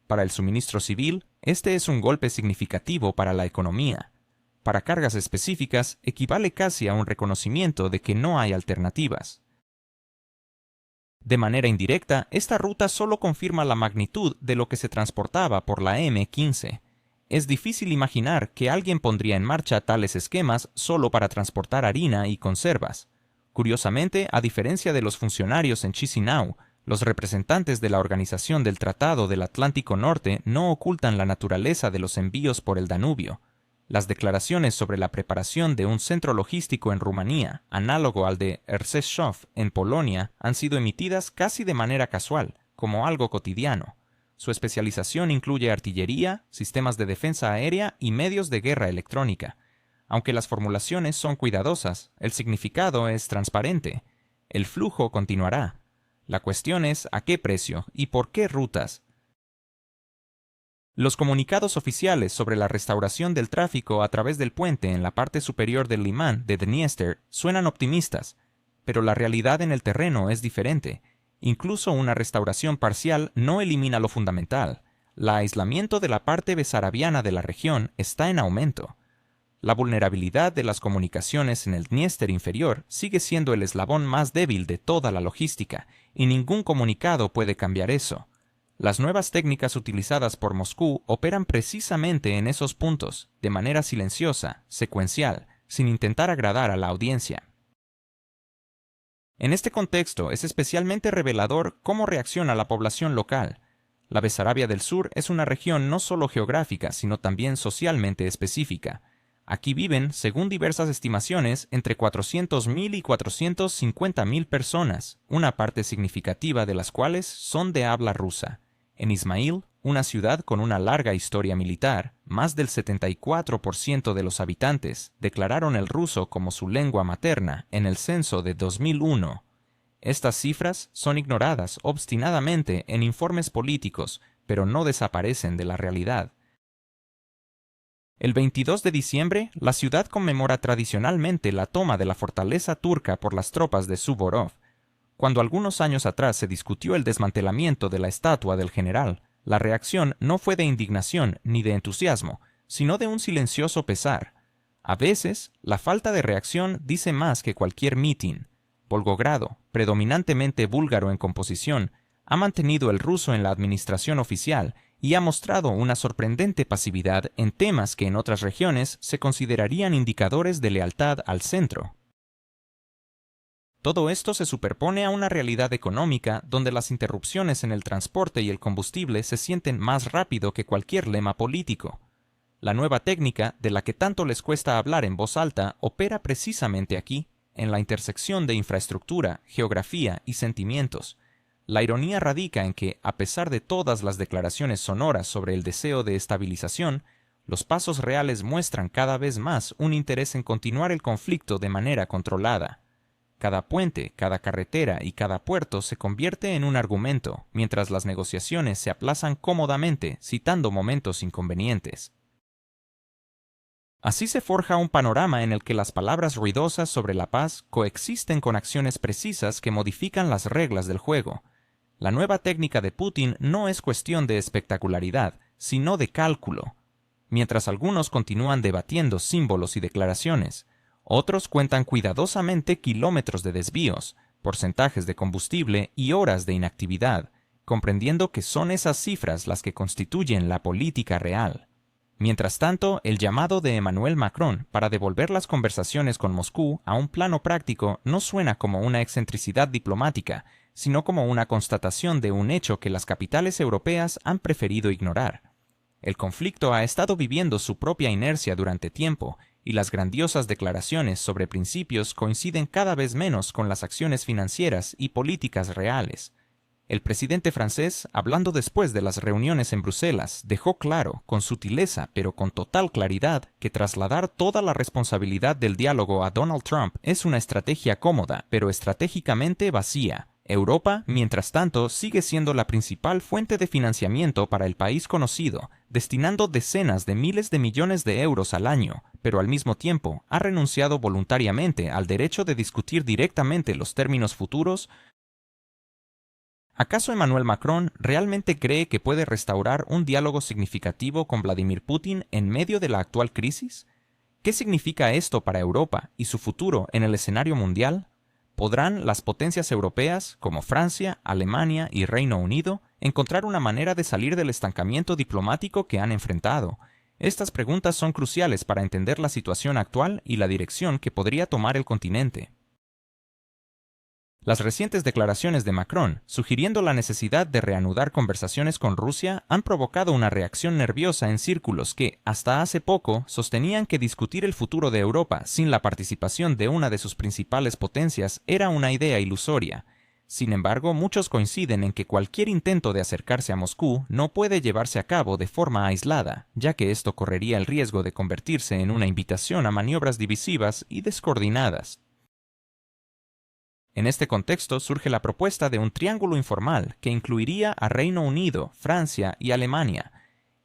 Speaker 1: Para el suministro civil, este es un golpe significativo para la economía. Para cargas específicas, equivale casi a un reconocimiento de que no hay alternativas. De manera indirecta, esta ruta solo confirma la magnitud de lo que se transportaba por la M15. Es difícil imaginar que alguien pondría en marcha tales esquemas solo para transportar harina y conservas. Curiosamente, a diferencia de los funcionarios en Chisinau, los representantes de la Organización del Tratado del Atlántico Norte no ocultan la naturaleza de los envíos por el Danubio. Las declaraciones sobre la preparación de un centro logístico en Rumanía, análogo al de Rzeszów en Polonia, han sido emitidas casi de manera casual, como algo cotidiano. Su especialización incluye artillería, sistemas de defensa aérea y medios de guerra electrónica. Aunque las formulaciones son cuidadosas, el significado es transparente. El flujo continuará. La cuestión es a qué precio y por qué rutas. Los comunicados oficiales sobre la restauración del tráfico a través del puente en la parte superior del limán de Dniester suenan optimistas, pero la realidad en el terreno es diferente. Incluso una restauración parcial no elimina lo fundamental. El aislamiento de la parte besarabiana de la región está en aumento. La vulnerabilidad de las comunicaciones en el Dniester inferior sigue siendo el eslabón más débil de toda la logística, y ningún comunicado puede cambiar eso. Las nuevas técnicas utilizadas por Moscú operan precisamente en esos puntos, de manera silenciosa, secuencial, sin intentar agradar a la audiencia. En este contexto es especialmente revelador cómo reacciona la población local. La Besarabia del Sur es una región no solo geográfica, sino también socialmente específica. Aquí viven, según diversas estimaciones, entre 400.000 y 450.000 personas, una parte significativa de las cuales son de habla rusa. En Ismail, una ciudad con una larga historia militar, más del 74% de los habitantes declararon el ruso como su lengua materna en el censo de 2001. Estas cifras son ignoradas obstinadamente en informes políticos, pero no desaparecen de la realidad. El 22 de diciembre, la ciudad conmemora tradicionalmente la toma de la fortaleza turca por las tropas de Suvorov. Cuando algunos años atrás se discutió el desmantelamiento de la estatua del general, la reacción no fue de indignación ni de entusiasmo, sino de un silencioso pesar. A veces, la falta de reacción dice más que cualquier mitin. Volgogrado, predominantemente búlgaro en composición, ha mantenido el ruso en la administración oficial y ha mostrado una sorprendente pasividad en temas que en otras regiones se considerarían indicadores de lealtad al centro. Todo esto se superpone a una realidad económica donde las interrupciones en el transporte y el combustible se sienten más rápido que cualquier lema político. La nueva técnica, de la que tanto les cuesta hablar en voz alta, opera precisamente aquí, en la intersección de infraestructura, geografía y sentimientos. La ironía radica en que, a pesar de todas las declaraciones sonoras sobre el deseo de estabilización, los pasos reales muestran cada vez más un interés en continuar el conflicto de manera controlada. Cada puente, cada carretera y cada puerto se convierte en un argumento, mientras las negociaciones se aplazan cómodamente, citando momentos inconvenientes. Así se forja un panorama en el que las palabras ruidosas sobre la paz coexisten con acciones precisas que modifican las reglas del juego. La nueva técnica de Putin no es cuestión de espectacularidad, sino de cálculo. Mientras algunos continúan debatiendo símbolos y declaraciones, otros cuentan cuidadosamente kilómetros de desvíos, porcentajes de combustible y horas de inactividad, comprendiendo que son esas cifras las que constituyen la política real. Mientras tanto, el llamado de Emmanuel Macron para devolver las conversaciones con Moscú a un plano práctico no suena como una excentricidad diplomática, sino como una constatación de un hecho que las capitales europeas han preferido ignorar. El conflicto ha estado viviendo su propia inercia durante tiempo, y las grandiosas declaraciones sobre principios coinciden cada vez menos con las acciones financieras y políticas reales. El presidente francés, hablando después de las reuniones en Bruselas, dejó claro, con sutileza pero con total claridad, que trasladar toda la responsabilidad del diálogo a Donald Trump es una estrategia cómoda, pero estratégicamente vacía. Europa, mientras tanto, sigue siendo la principal fuente de financiamiento para el país conocido, destinando decenas de miles de millones de euros al año, pero al mismo tiempo ha renunciado voluntariamente al derecho de discutir directamente los términos futuros. ¿Acaso Emmanuel Macron realmente cree que puede restaurar un diálogo significativo con Vladimir Putin en medio de la actual crisis? ¿Qué significa esto para Europa y su futuro en el escenario mundial? ¿Podrán las potencias europeas, como Francia, Alemania y Reino Unido, encontrar una manera de salir del estancamiento diplomático que han enfrentado? Estas preguntas son cruciales para entender la situación actual y la dirección que podría tomar el continente. Las recientes declaraciones de Macron, sugiriendo la necesidad de reanudar conversaciones con Rusia, han provocado una reacción nerviosa en círculos que, hasta hace poco, sostenían que discutir el futuro de Europa sin la participación de una de sus principales potencias era una idea ilusoria. Sin embargo, muchos coinciden en que cualquier intento de acercarse a Moscú no puede llevarse a cabo de forma aislada, ya que esto correría el riesgo de convertirse en una invitación a maniobras divisivas y descoordinadas. En este contexto surge la propuesta de un triángulo informal que incluiría a Reino Unido, Francia y Alemania.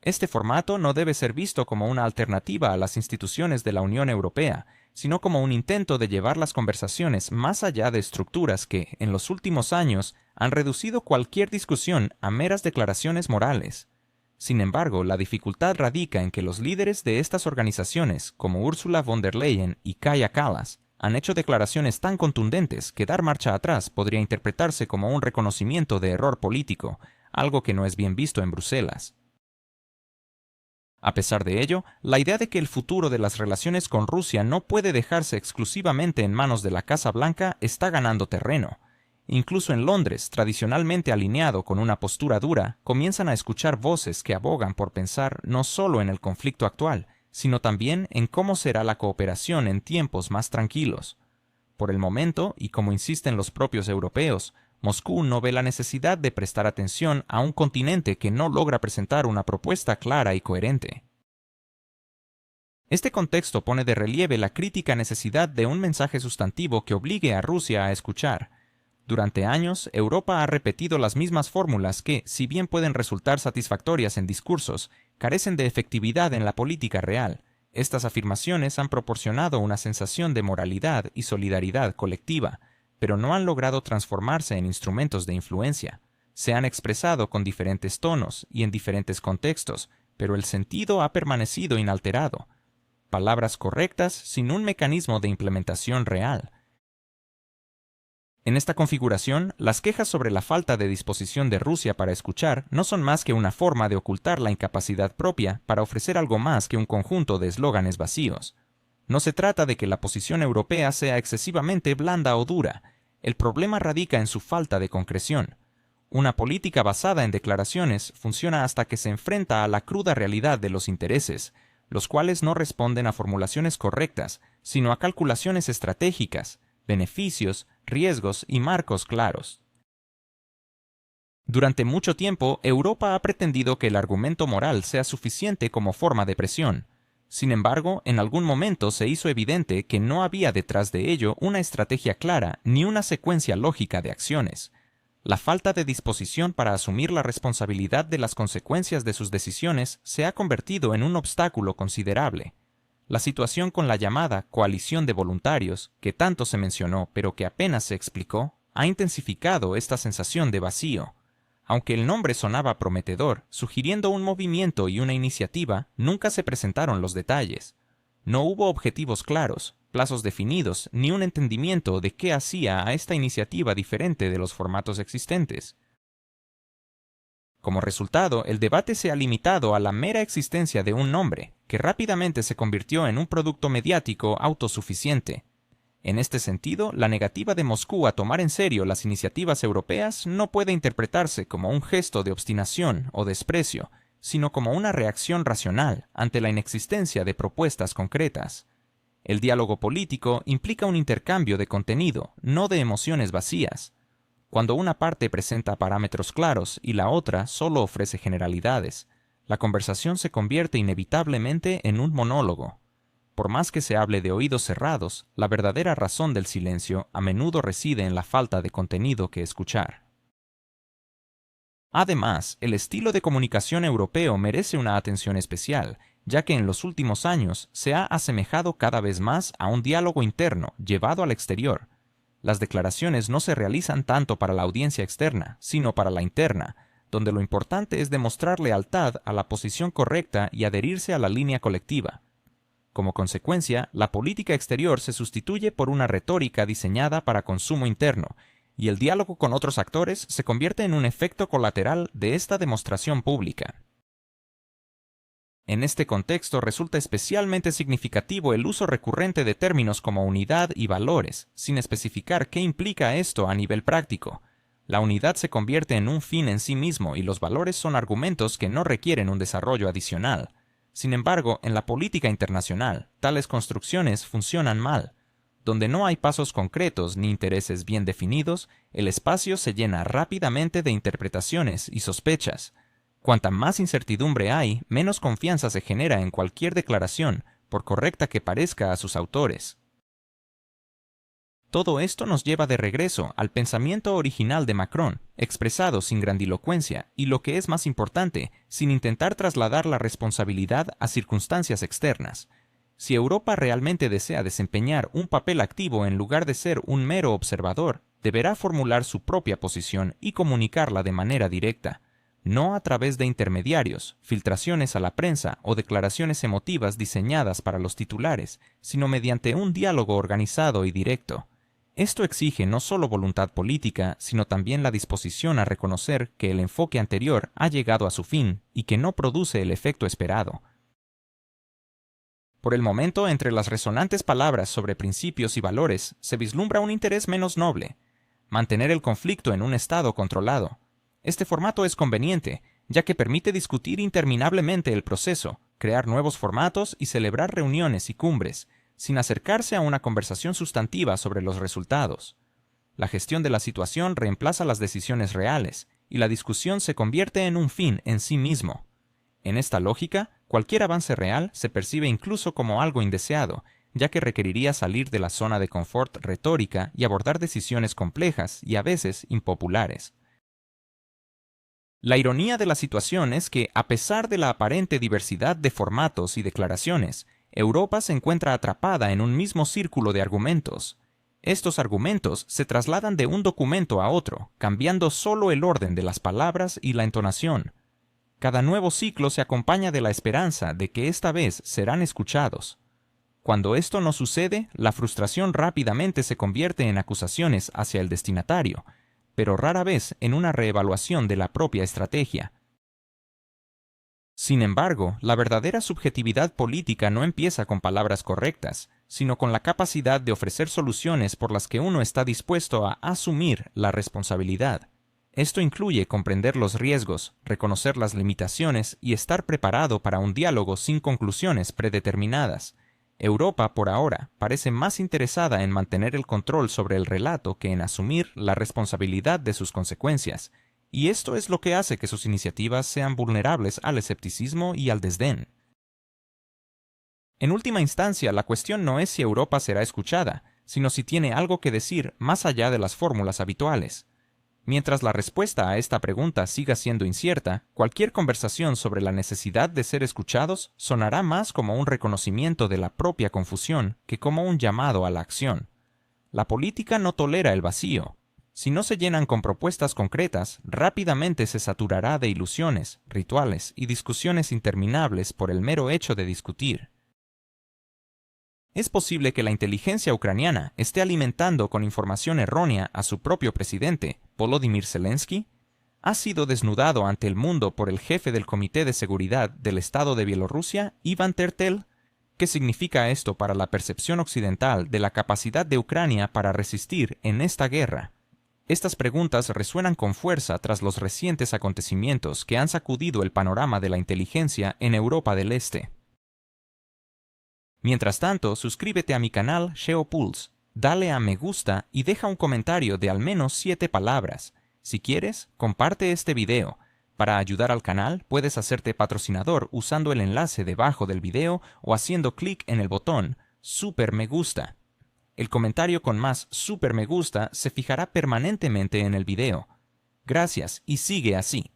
Speaker 1: Este formato no debe ser visto como una alternativa a las instituciones de la Unión Europea, sino como un intento de llevar las conversaciones más allá de estructuras que, en los últimos años, han reducido cualquier discusión a meras declaraciones morales. Sin embargo, la dificultad radica en que los líderes de estas organizaciones, como Ursula von der Leyen y Kaja Kallas, han hecho declaraciones tan contundentes que dar marcha atrás podría interpretarse como un reconocimiento de error político, algo que no es bien visto en Bruselas. A pesar de ello, la idea de que el futuro de las relaciones con Rusia no puede dejarse exclusivamente en manos de la Casa Blanca está ganando terreno. Incluso en Londres, tradicionalmente alineado con una postura dura, comienzan a escuchar voces que abogan por pensar no solo en el conflicto actual, sino también en cómo será la cooperación en tiempos más tranquilos. Por el momento, y como insisten los propios europeos, Moscú no ve la necesidad de prestar atención a un continente que no logra presentar una propuesta clara y coherente. Este contexto pone de relieve la crítica necesidad de un mensaje sustantivo que obligue a Rusia a escuchar. Durante años, Europa ha repetido las mismas fórmulas que, si bien pueden resultar satisfactorias en discursos, carecen de efectividad en la política real. Estas afirmaciones han proporcionado una sensación de moralidad y solidaridad colectiva, pero no han logrado transformarse en instrumentos de influencia. Se han expresado con diferentes tonos y en diferentes contextos, pero el sentido ha permanecido inalterado. Palabras correctas sin un mecanismo de implementación real. En esta configuración, las quejas sobre la falta de disposición de Rusia para escuchar no son más que una forma de ocultar la incapacidad propia para ofrecer algo más que un conjunto de eslóganes vacíos. No se trata de que la posición europea sea excesivamente blanda o dura. El problema radica en su falta de concreción. Una política basada en declaraciones funciona hasta que se enfrenta a la cruda realidad de los intereses, los cuales no responden a formulaciones correctas, sino a calculaciones estratégicas, beneficios, riesgos y marcos claros. Durante mucho tiempo, Europa ha pretendido que el argumento moral sea suficiente como forma de presión. Sin embargo, en algún momento se hizo evidente que no había detrás de ello una estrategia clara ni una secuencia lógica de acciones. La falta de disposición para asumir la responsabilidad de las consecuencias de sus decisiones se ha convertido en un obstáculo considerable. La situación con la llamada coalición de voluntarios, que tanto se mencionó pero que apenas se explicó, ha intensificado esta sensación de vacío. Aunque el nombre sonaba prometedor, sugiriendo un movimiento y una iniciativa, nunca se presentaron los detalles. No hubo objetivos claros, plazos definidos, ni un entendimiento de qué hacía a esta iniciativa diferente de los formatos existentes. Como resultado, el debate se ha limitado a la mera existencia de un nombre, que rápidamente se convirtió en un producto mediático autosuficiente. En este sentido, la negativa de Moscú a tomar en serio las iniciativas europeas no puede interpretarse como un gesto de obstinación o desprecio, sino como una reacción racional ante la inexistencia de propuestas concretas. El diálogo político implica un intercambio de contenido, no de emociones vacías. Cuando una parte presenta parámetros claros y la otra solo ofrece generalidades, la conversación se convierte inevitablemente en un monólogo. Por más que se hable de oídos cerrados, la verdadera razón del silencio a menudo reside en la falta de contenido que escuchar. Además, el estilo de comunicación europeo merece una atención especial, ya que en los últimos años se ha asemejado cada vez más a un diálogo interno llevado al exterior. Las declaraciones no se realizan tanto para la audiencia externa, sino para la interna, donde lo importante es demostrar lealtad a la posición correcta y adherirse a la línea colectiva. Como consecuencia, la política exterior se sustituye por una retórica diseñada para consumo interno, y el diálogo con otros actores se convierte en un efecto colateral de esta demostración pública. En este contexto resulta especialmente significativo el uso recurrente de términos como unidad y valores, sin especificar qué implica esto a nivel práctico. La unidad se convierte en un fin en sí mismo y los valores son argumentos que no requieren un desarrollo adicional. Sin embargo, en la política internacional, tales construcciones funcionan mal. Donde no hay pasos concretos ni intereses bien definidos, el espacio se llena rápidamente de interpretaciones y sospechas. Cuanta más incertidumbre hay, menos confianza se genera en cualquier declaración, por correcta que parezca a sus autores. Todo esto nos lleva de regreso al pensamiento original de Macron, expresado sin grandilocuencia y, lo que es más importante, sin intentar trasladar la responsabilidad a circunstancias externas. Si Europa realmente desea desempeñar un papel activo en lugar de ser un mero observador, deberá formular su propia posición y comunicarla de manera directa, no a través de intermediarios, filtraciones a la prensa o declaraciones emotivas diseñadas para los titulares, sino mediante un diálogo organizado y directo. Esto exige no solo voluntad política, sino también la disposición a reconocer que el enfoque anterior ha llegado a su fin y que no produce el efecto esperado. Por el momento, entre las resonantes palabras sobre principios y valores, se vislumbra un interés menos noble: mantener el conflicto en un estado controlado. Este formato es conveniente, ya que permite discutir interminablemente el proceso, crear nuevos formatos y celebrar reuniones y cumbres, sin acercarse a una conversación sustantiva sobre los resultados. La gestión de la situación reemplaza las decisiones reales, y la discusión se convierte en un fin en sí mismo. En esta lógica, cualquier avance real se percibe incluso como algo indeseado, ya que requeriría salir de la zona de confort retórica y abordar decisiones complejas y a veces impopulares. La ironía de la situación es que, a pesar de la aparente diversidad de formatos y declaraciones, Europa se encuentra atrapada en un mismo círculo de argumentos. Estos argumentos se trasladan de un documento a otro, cambiando solo el orden de las palabras y la entonación. Cada nuevo ciclo se acompaña de la esperanza de que esta vez serán escuchados. Cuando esto no sucede, la frustración rápidamente se convierte en acusaciones hacia el destinatario, pero rara vez en una reevaluación de la propia estrategia. Sin embargo, la verdadera subjetividad política no empieza con palabras correctas, sino con la capacidad de ofrecer soluciones por las que uno está dispuesto a asumir la responsabilidad. Esto incluye comprender los riesgos, reconocer las limitaciones y estar preparado para un diálogo sin conclusiones predeterminadas. Europa, por ahora, parece más interesada en mantener el control sobre el relato que en asumir la responsabilidad de sus consecuencias, y esto es lo que hace que sus iniciativas sean vulnerables al escepticismo y al desdén. En última instancia, la cuestión no es si Europa será escuchada, sino si tiene algo que decir más allá de las fórmulas habituales. Mientras la respuesta a esta pregunta siga siendo incierta, cualquier conversación sobre la necesidad de ser escuchados sonará más como un reconocimiento de la propia confusión que como un llamado a la acción. La política no tolera el vacío. Si no se llenan con propuestas concretas, rápidamente se saturará de ilusiones, rituales y discusiones interminables por el mero hecho de discutir. Es posible que la inteligencia ucraniana esté alimentando con información errónea a su propio presidente, Volodymyr Zelensky. Ha sido desnudado ante el mundo por el jefe del Comité de Seguridad del Estado de Bielorrusia, Ivan Tertel. ¿Qué significa esto para la percepción occidental de la capacidad de Ucrania para resistir en esta guerra? Estas preguntas resuenan con fuerza tras los recientes acontecimientos que han sacudido el panorama de la inteligencia en Europa del Este. Mientras tanto, suscríbete a mi canal SheoPulse, dale a me gusta y deja un comentario de al menos 7 palabras. Si quieres, comparte este video. Para ayudar al canal, puedes hacerte patrocinador usando el enlace debajo del video o haciendo clic en el botón Super Me Gusta. El comentario con más Super Me Gusta se fijará permanentemente en el video. Gracias y sigue así.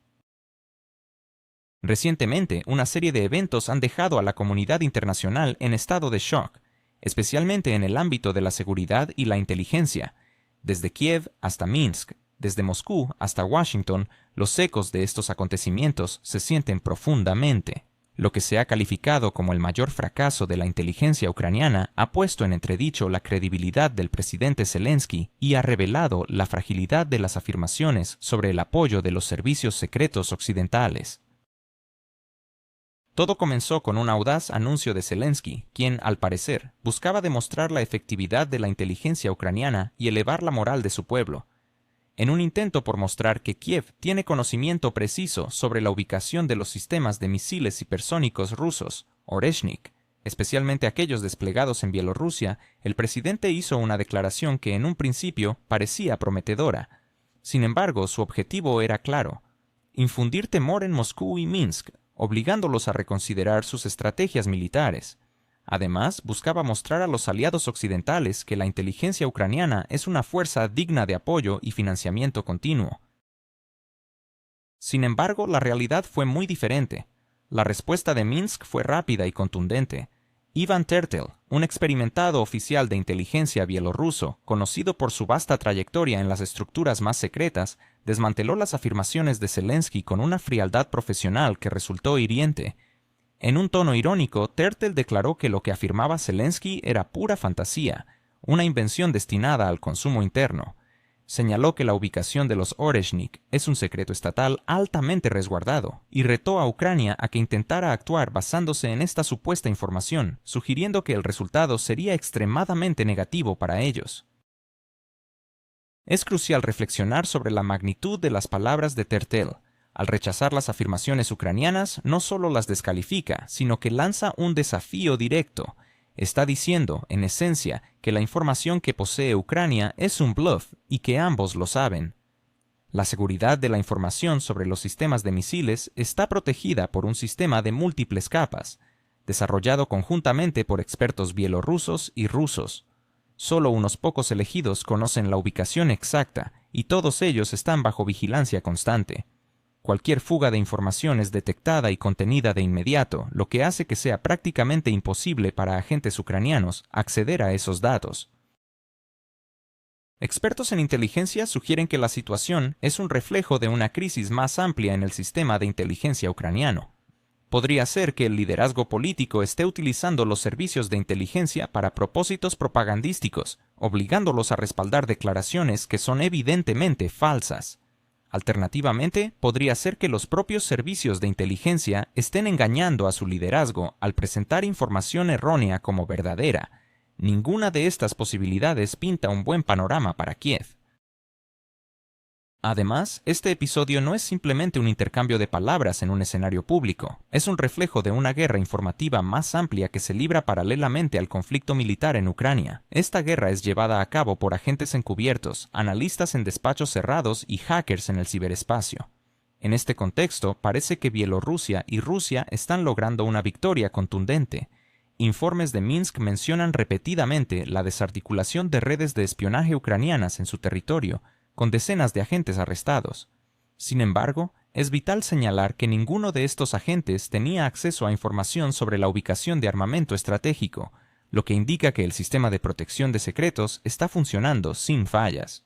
Speaker 1: Recientemente, una serie de eventos han dejado a la comunidad internacional en estado de shock, especialmente en el ámbito de la seguridad y la inteligencia. Desde Kiev hasta Minsk, desde Moscú hasta Washington, los ecos de estos acontecimientos se sienten profundamente. Lo que se ha calificado como el mayor fracaso de la inteligencia ucraniana ha puesto en entredicho la credibilidad del presidente Zelensky y ha revelado la fragilidad de las afirmaciones sobre el apoyo de los servicios secretos occidentales. Todo comenzó con un audaz anuncio de Zelensky, quien, al parecer, buscaba demostrar la efectividad de la inteligencia ucraniana y elevar la moral de su pueblo. En un intento por mostrar que Kiev tiene conocimiento preciso sobre la ubicación de los sistemas de misiles hipersónicos rusos, Oreshnik, especialmente aquellos desplegados en Bielorrusia, el presidente hizo una declaración que en un principio parecía prometedora. Sin embargo, su objetivo era claro: infundir temor en Moscú y Minsk, obligándolos a reconsiderar sus estrategias militares. Además, buscaba mostrar a los aliados occidentales que la inteligencia ucraniana es una fuerza digna de apoyo y financiamiento continuo. Sin embargo, la realidad fue muy diferente. La respuesta de Minsk fue rápida y contundente. Ivan Tertel, un experimentado oficial de inteligencia bielorruso, conocido por su vasta trayectoria en las estructuras más secretas, desmanteló las afirmaciones de Zelensky con una frialdad profesional que resultó hiriente. En un tono irónico, Tertel declaró que lo que afirmaba Zelensky era pura fantasía, una invención destinada al consumo interno. Señaló que la ubicación de los Oreshnik es un secreto estatal altamente resguardado y retó a Ucrania a que intentara actuar basándose en esta supuesta información, sugiriendo que el resultado sería extremadamente negativo para ellos. Es crucial reflexionar sobre la magnitud de las palabras de Tertel. Al rechazar las afirmaciones ucranianas, no solo las descalifica, sino que lanza un desafío directo. Está diciendo, en esencia, que la información que posee Ucrania es un bluff y que ambos lo saben. La seguridad de la información sobre los sistemas de misiles está protegida por un sistema de múltiples capas, desarrollado conjuntamente por expertos bielorrusos y rusos. Solo unos pocos elegidos conocen la ubicación exacta y todos ellos están bajo vigilancia constante. Cualquier fuga de información es detectada y contenida de inmediato, lo que hace que sea prácticamente imposible para agentes ucranianos acceder a esos datos. Expertos en inteligencia sugieren que la situación es un reflejo de una crisis más amplia en el sistema de inteligencia ucraniano. Podría ser que el liderazgo político esté utilizando los servicios de inteligencia para propósitos propagandísticos, obligándolos a respaldar declaraciones que son evidentemente falsas. Alternativamente, podría ser que los propios servicios de inteligencia estén engañando a su liderazgo al presentar información errónea como verdadera. Ninguna de estas posibilidades pinta un buen panorama para Kiev. Además, este episodio no es simplemente un intercambio de palabras en un escenario público, es un reflejo de una guerra informativa más amplia que se libra paralelamente al conflicto militar en Ucrania. Esta guerra es llevada a cabo por agentes encubiertos, analistas en despachos cerrados y hackers en el ciberespacio. En este contexto, parece que Bielorrusia y Rusia están logrando una victoria contundente. Informes de Minsk mencionan repetidamente la desarticulación de redes de espionaje ucranianas en su territorio, con decenas de agentes arrestados. Sin embargo, es vital señalar que ninguno de estos agentes tenía acceso a información sobre la ubicación de armamento estratégico, lo que indica que el sistema de protección de secretos está funcionando sin fallas.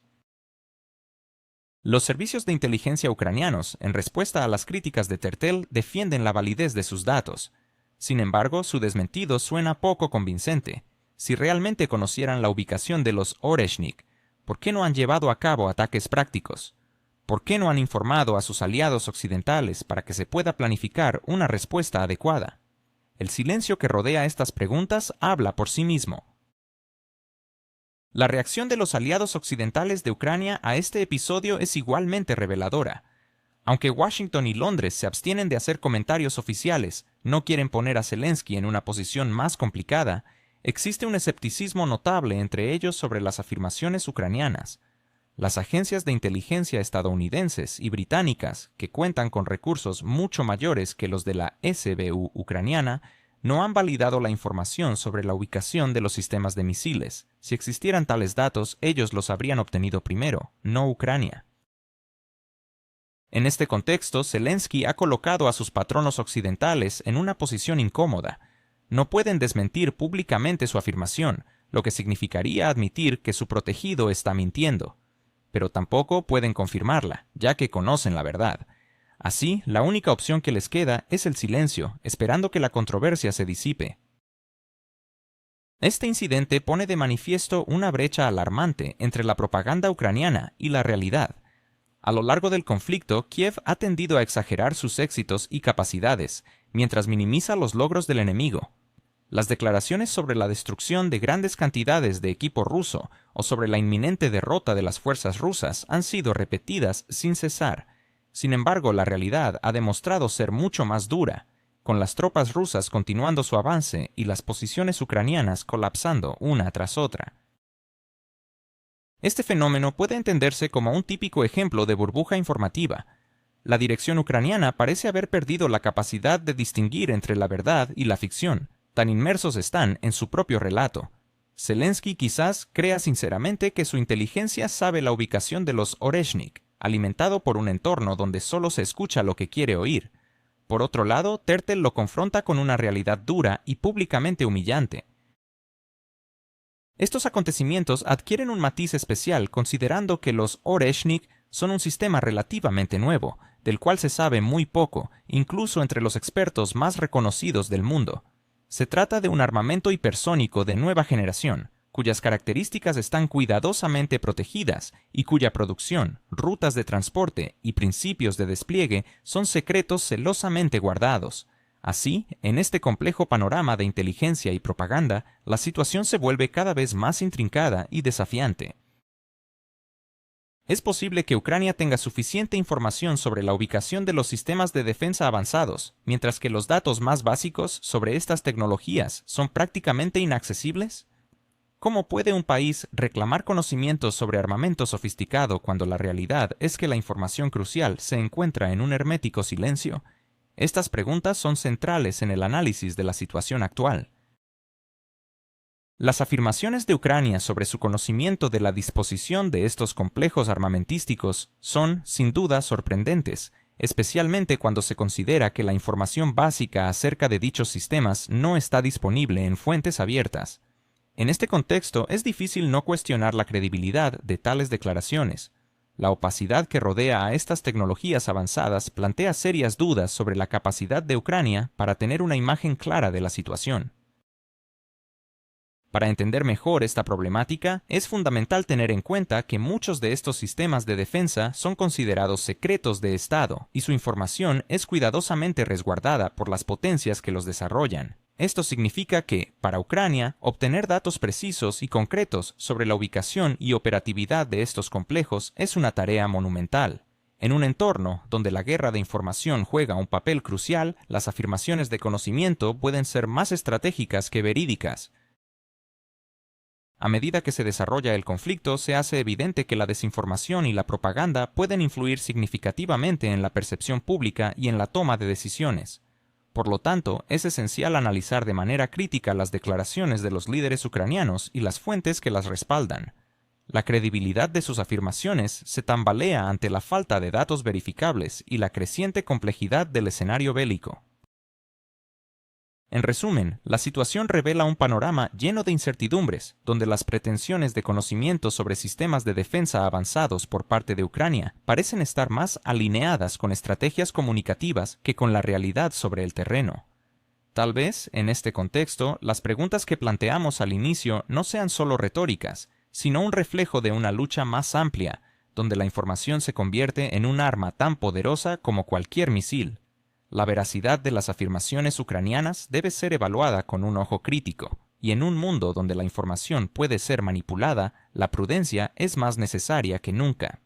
Speaker 1: Los servicios de inteligencia ucranianos, en respuesta a las críticas de Tertel, defienden la validez de sus datos. Sin embargo, su desmentido suena poco convincente. Si realmente conocieran la ubicación de los Oreshnik, ¿por qué no han llevado a cabo ataques prácticos? ¿Por qué no han informado a sus aliados occidentales para que se pueda planificar una respuesta adecuada? El silencio que rodea estas preguntas habla por sí mismo. La reacción de los aliados occidentales de Ucrania a este episodio es igualmente reveladora. Aunque Washington y Londres se abstienen de hacer comentarios oficiales, no quieren poner a Zelensky en una posición más complicada, existe un escepticismo notable entre ellos sobre las afirmaciones ucranianas. Las agencias de inteligencia estadounidenses y británicas, que cuentan con recursos mucho mayores que los de la SBU ucraniana, no han validado la información sobre la ubicación de los sistemas de misiles. Si existieran tales datos, ellos los habrían obtenido primero, no Ucrania. En este contexto, Zelensky ha colocado a sus patronos occidentales en una posición incómoda. No pueden desmentir públicamente su afirmación, lo que significaría admitir que su protegido está mintiendo. Pero tampoco pueden confirmarla, ya que conocen la verdad. Así, la única opción que les queda es el silencio, esperando que la controversia se disipe. Este incidente pone de manifiesto una brecha alarmante entre la propaganda ucraniana y la realidad. A lo largo del conflicto, Kiev ha tendido a exagerar sus éxitos y capacidades, mientras minimiza los logros del enemigo. Las declaraciones sobre la destrucción de grandes cantidades de equipo ruso o sobre la inminente derrota de las fuerzas rusas han sido repetidas sin cesar. Sin embargo, la realidad ha demostrado ser mucho más dura, con las tropas rusas continuando su avance y las posiciones ucranianas colapsando una tras otra. Este fenómeno puede entenderse como un típico ejemplo de burbuja informativa. La dirección ucraniana parece haber perdido la capacidad de distinguir entre la verdad y la ficción. Tan inmersos están en su propio relato. Zelensky quizás crea sinceramente que su inteligencia sabe la ubicación de los Oreshnik, alimentado por un entorno donde solo se escucha lo que quiere oír. Por otro lado, Tertel lo confronta con una realidad dura y públicamente humillante. Estos acontecimientos adquieren un matiz especial considerando que los Oreshnik son un sistema relativamente nuevo, del cual se sabe muy poco, incluso entre los expertos más reconocidos del mundo. Se trata de un armamento hipersónico de nueva generación, cuyas características están cuidadosamente protegidas y cuya producción, rutas de transporte y principios de despliegue son secretos celosamente guardados. Así, en este complejo panorama de inteligencia y propaganda, la situación se vuelve cada vez más intrincada y desafiante. Es posible que Ucrania tenga suficiente información sobre la ubicación de los sistemas de defensa avanzados, mientras que los datos más básicos sobre estas tecnologías son prácticamente inaccesibles. ¿Cómo puede un país reclamar conocimientos sobre armamento sofisticado cuando la realidad es que la información crucial se encuentra en un hermético silencio? Estas preguntas son centrales en el análisis de la situación actual. Las afirmaciones de Ucrania sobre su conocimiento de la disposición de estos complejos armamentísticos son, sin duda, sorprendentes. especialmente cuando se considera que la información básica acerca de dichos sistemas no está disponible en fuentes abiertas. En este contexto, es difícil no cuestionar la credibilidad de tales declaraciones. La opacidad que rodea a estas tecnologías avanzadas plantea serias dudas sobre la capacidad de Ucrania para tener una imagen clara de la situación. Para entender mejor esta problemática, es fundamental tener en cuenta que muchos de estos sistemas de defensa son considerados secretos de Estado y su información es cuidadosamente resguardada por las potencias que los desarrollan. Esto significa que, para Ucrania, obtener datos precisos y concretos sobre la ubicación y operatividad de estos complejos es una tarea monumental. En un entorno donde la guerra de información juega un papel crucial, las afirmaciones de conocimiento pueden ser más estratégicas que verídicas. A medida que se desarrolla el conflicto, se hace evidente que la desinformación y la propaganda pueden influir significativamente en la percepción pública y en la toma de decisiones. Por lo tanto, es esencial analizar de manera crítica las declaraciones de los líderes ucranianos y las fuentes que las respaldan. La credibilidad de sus afirmaciones se tambalea ante la falta de datos verificables y la creciente complejidad del escenario bélico. En resumen, la situación revela un panorama lleno de incertidumbres, donde las pretensiones de conocimiento sobre sistemas de defensa avanzados por parte de Ucrania parecen estar más alineadas con estrategias comunicativas que con la realidad sobre el terreno. Tal vez, en este contexto, las preguntas que planteamos al inicio no sean solo retóricas, sino un reflejo de una lucha más amplia, donde la información se convierte en un arma tan poderosa como cualquier misil. La veracidad de las afirmaciones ucranianas debe ser evaluada con un ojo crítico, y en un mundo donde la información puede ser manipulada, la prudencia es más necesaria que nunca.